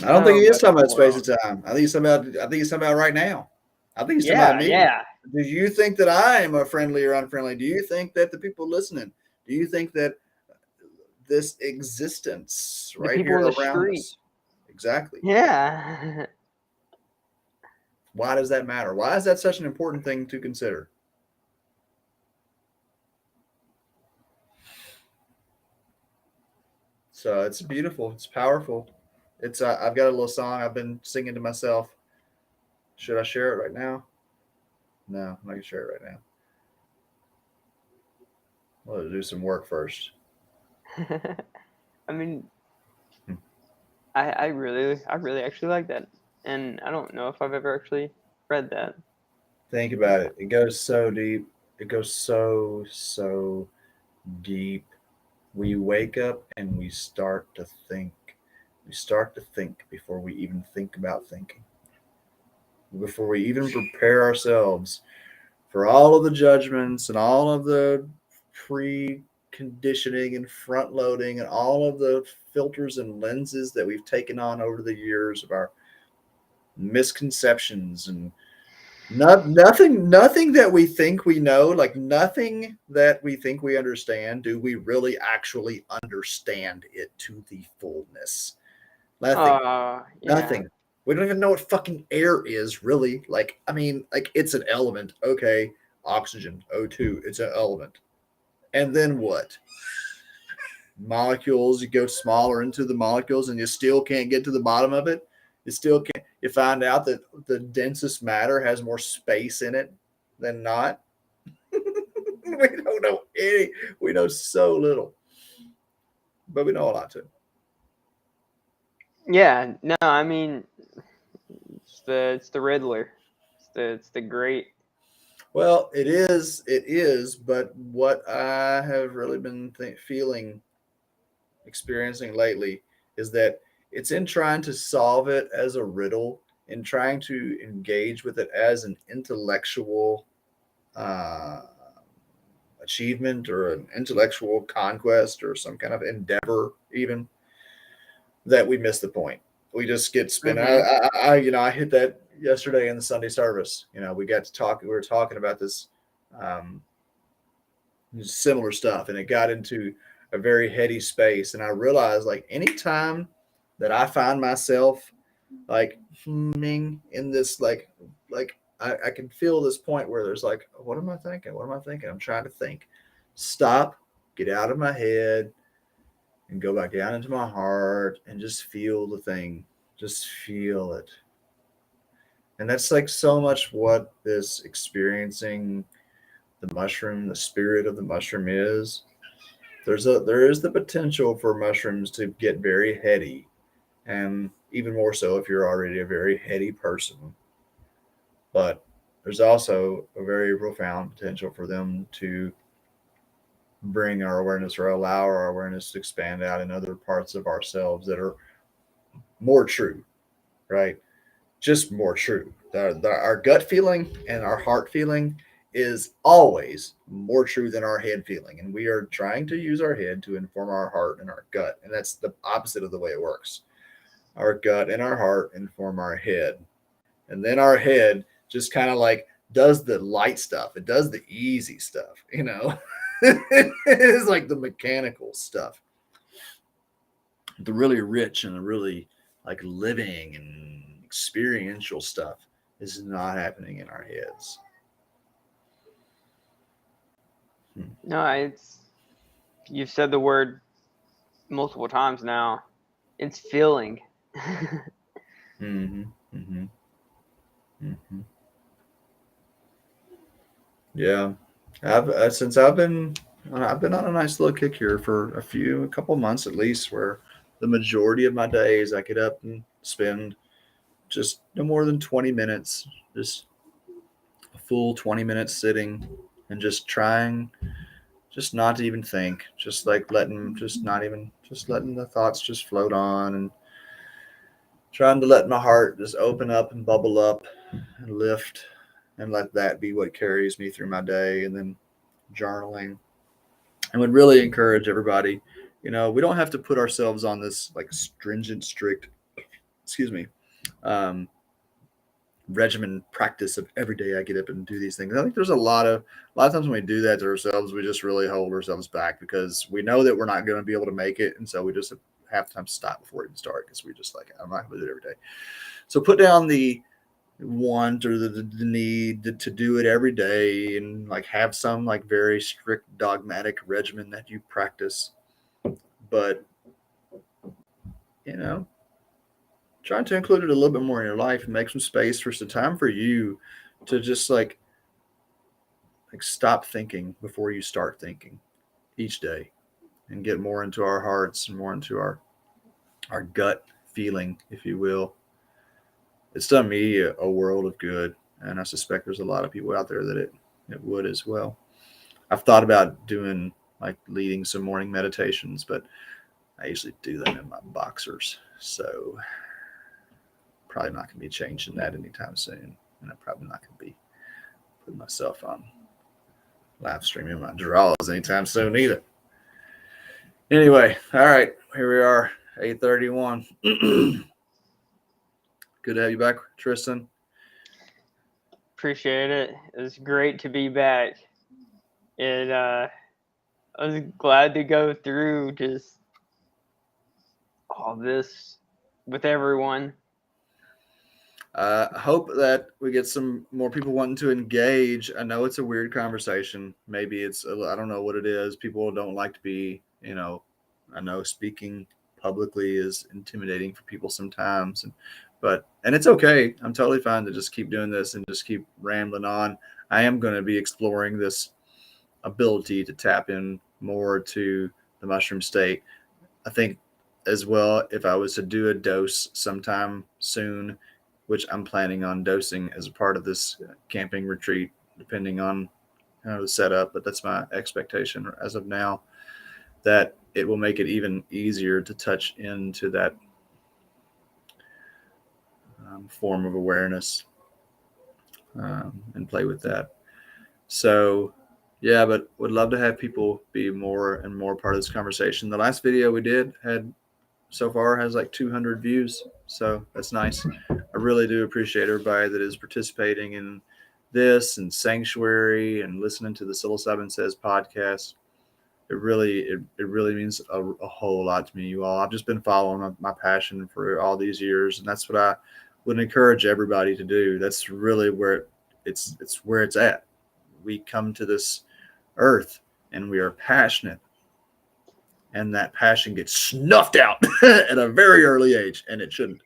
I don't think he is talking about space world. and time. I think he's talking about right now. I think he's talking about me. Yeah. Do you think that I am a friendly or unfriendly? Do you think that the people listening? Do you think that this existence The right people here in the around street. us? Exactly. Yeah. Why does that matter? Why is that such an important thing to consider? So it's beautiful. It's powerful. It's I've got a little song I've been singing to myself. Should I share it right now? No, I'm not gonna share it right now. I'll do some work first. I mean, I really actually like that, and I don't know if I've ever actually read that. Think about it. It goes so deep. It goes so deep. We wake up and we start to think. We start to think before we even think about thinking. Before we even prepare ourselves for all of the judgments and all of the preconditioning and front loading and all of the filters and lenses that we've taken on over the years of our misconceptions and nothing that we think we know, like nothing that we think we understand, do we really actually understand it to the fullness? Nothing. Yeah. Nothing. We don't even know what fucking air is, really. Like, I mean, like it's an element. Okay, oxygen, O2, it's an element. And then what? Molecules, you go smaller into the molecules and you still can't get to the bottom of it. You still can't. You find out that the densest matter has more space in it than not. We don't know any. We know so little, but we know a lot too. Yeah. No, I mean, it's the Riddler. It's the great. Well, it is. But what I have really been feeling, experiencing lately, is that it's in trying to solve it as a riddle, in trying to engage with it as an intellectual uh, achievement or an intellectual conquest or some kind of endeavor, even, that we miss the point. We just get spin. Mm-hmm. I hit that yesterday in the Sunday service. We got to talk. We were talking about this um, similar stuff, and it got into a very heady space. And I realized, like, anytime that I find myself like humming in this, like I can feel this point where there's like, what am I thinking? What am I thinking? I'm trying to think. Stop, get out of my head, and go back down into my heart and just feel the thing. Just feel it. And that's like so much what this experiencing the mushroom, the spirit of the mushroom is. There is the potential for mushrooms to get very heady, and even more so if you're already a very heady person. But there's also a very profound potential for them to bring our awareness or allow our awareness to expand out in other parts of ourselves that are more true, right? Just more true. Our gut feeling and our heart feeling is always more true than our head feeling. And we are trying to use our head to inform our heart and our gut. And that's the opposite of the way it works. Our gut and our heart inform our head. And then our head just kind of like does the light stuff. It does the easy stuff, It's like the mechanical stuff. The really rich and the really like living and experiential stuff is not happening in our heads. No, it's you've said the word multiple times now. It's feeling. Mm-hmm. Mm-hmm. Mm-hmm. Yeah, since I've been on a nice little kick here for a couple months at least, where the majority of my days I get up and spend just no more than 20 minutes, just a full 20 minutes sitting and just trying, just not to even think, just like just letting the thoughts just float on and trying to let my heart just open up and bubble up and lift and let that be what carries me through my day. And then journaling, and would really encourage everybody, we don't have to put ourselves on this like stringent, strict, excuse me, um, regimen practice of every day I get up and do these things. I think there's a lot of times when we do that to ourselves, we just really hold ourselves back because we know that we're not going to be able to make it. And so we just half the time stop before we even start because we just like, I'm not going to do it every day. So put down the want or the need to do it every day and like have some like very strict dogmatic regimen that you practice, but you know trying to include it a little bit more in your life and make some space for some time for you to just like stop thinking before you start thinking each day and get more into our hearts and more into our gut feeling, if you will. It's done me a world of good, and I suspect there's a lot of people out there that it would as well. I've thought about doing like leading some morning meditations, but I usually do them in my boxers, so probably not going to be changing that anytime soon, and I'm probably not going to be putting myself on live streaming my draws anytime soon either. Anyway, all right, here we are, 8:31. Good to have you back, Tristan. Appreciate it. It was great to be back. And I was glad to go through just all this with everyone. I hope that we get some more people wanting to engage. I know it's a weird conversation. Maybe I don't know what it is. People don't like to be, I know speaking publicly is intimidating for people sometimes. And it's okay. I'm totally fine to just keep doing this and just keep rambling on. I am going to be exploring this ability to tap in more to the mushroom state. I think as well, if I was to do a dose sometime soon, which I'm planning on dosing as a part of this camping retreat, depending on the setup, but that's my expectation as of now, that it will make it even easier to touch into that form of awareness and play with that. So, yeah, but would love to have people be more and more part of this conversation. The last video we did had so far has like 200 views, so that's nice. I really do appreciate everybody that is participating in this and Sanctuary and listening to the Psilocybin Says podcast. It really means a whole lot to me, you all. I've just been following my passion for all these years, and that's what I would encourage everybody to do. That's really where it's where it's at. We come to this earth and we are passionate, and that passion gets snuffed out at a very early age, and it shouldn't.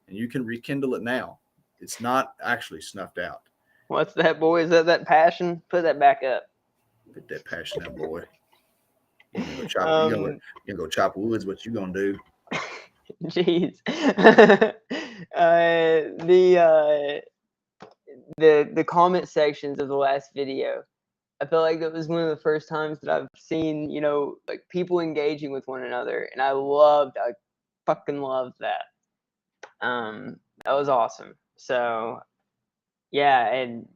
And you can rekindle it now. It's not actually snuffed out. What's that, boy? Is that passion? Put that back up. Get that passion out, boy. You're gonna go chop. You're gonna go chop woods. What you gonna do? Jeez. The comment sections of the last video, I felt like that was one of the first times that I've seen, like people engaging with one another, and I fucking loved that. That was awesome. So yeah, and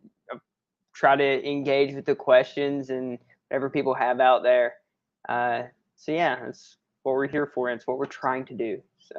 try to engage with the questions and whatever people have out there. So yeah, that's what we're here for, and it's what we're trying to do. So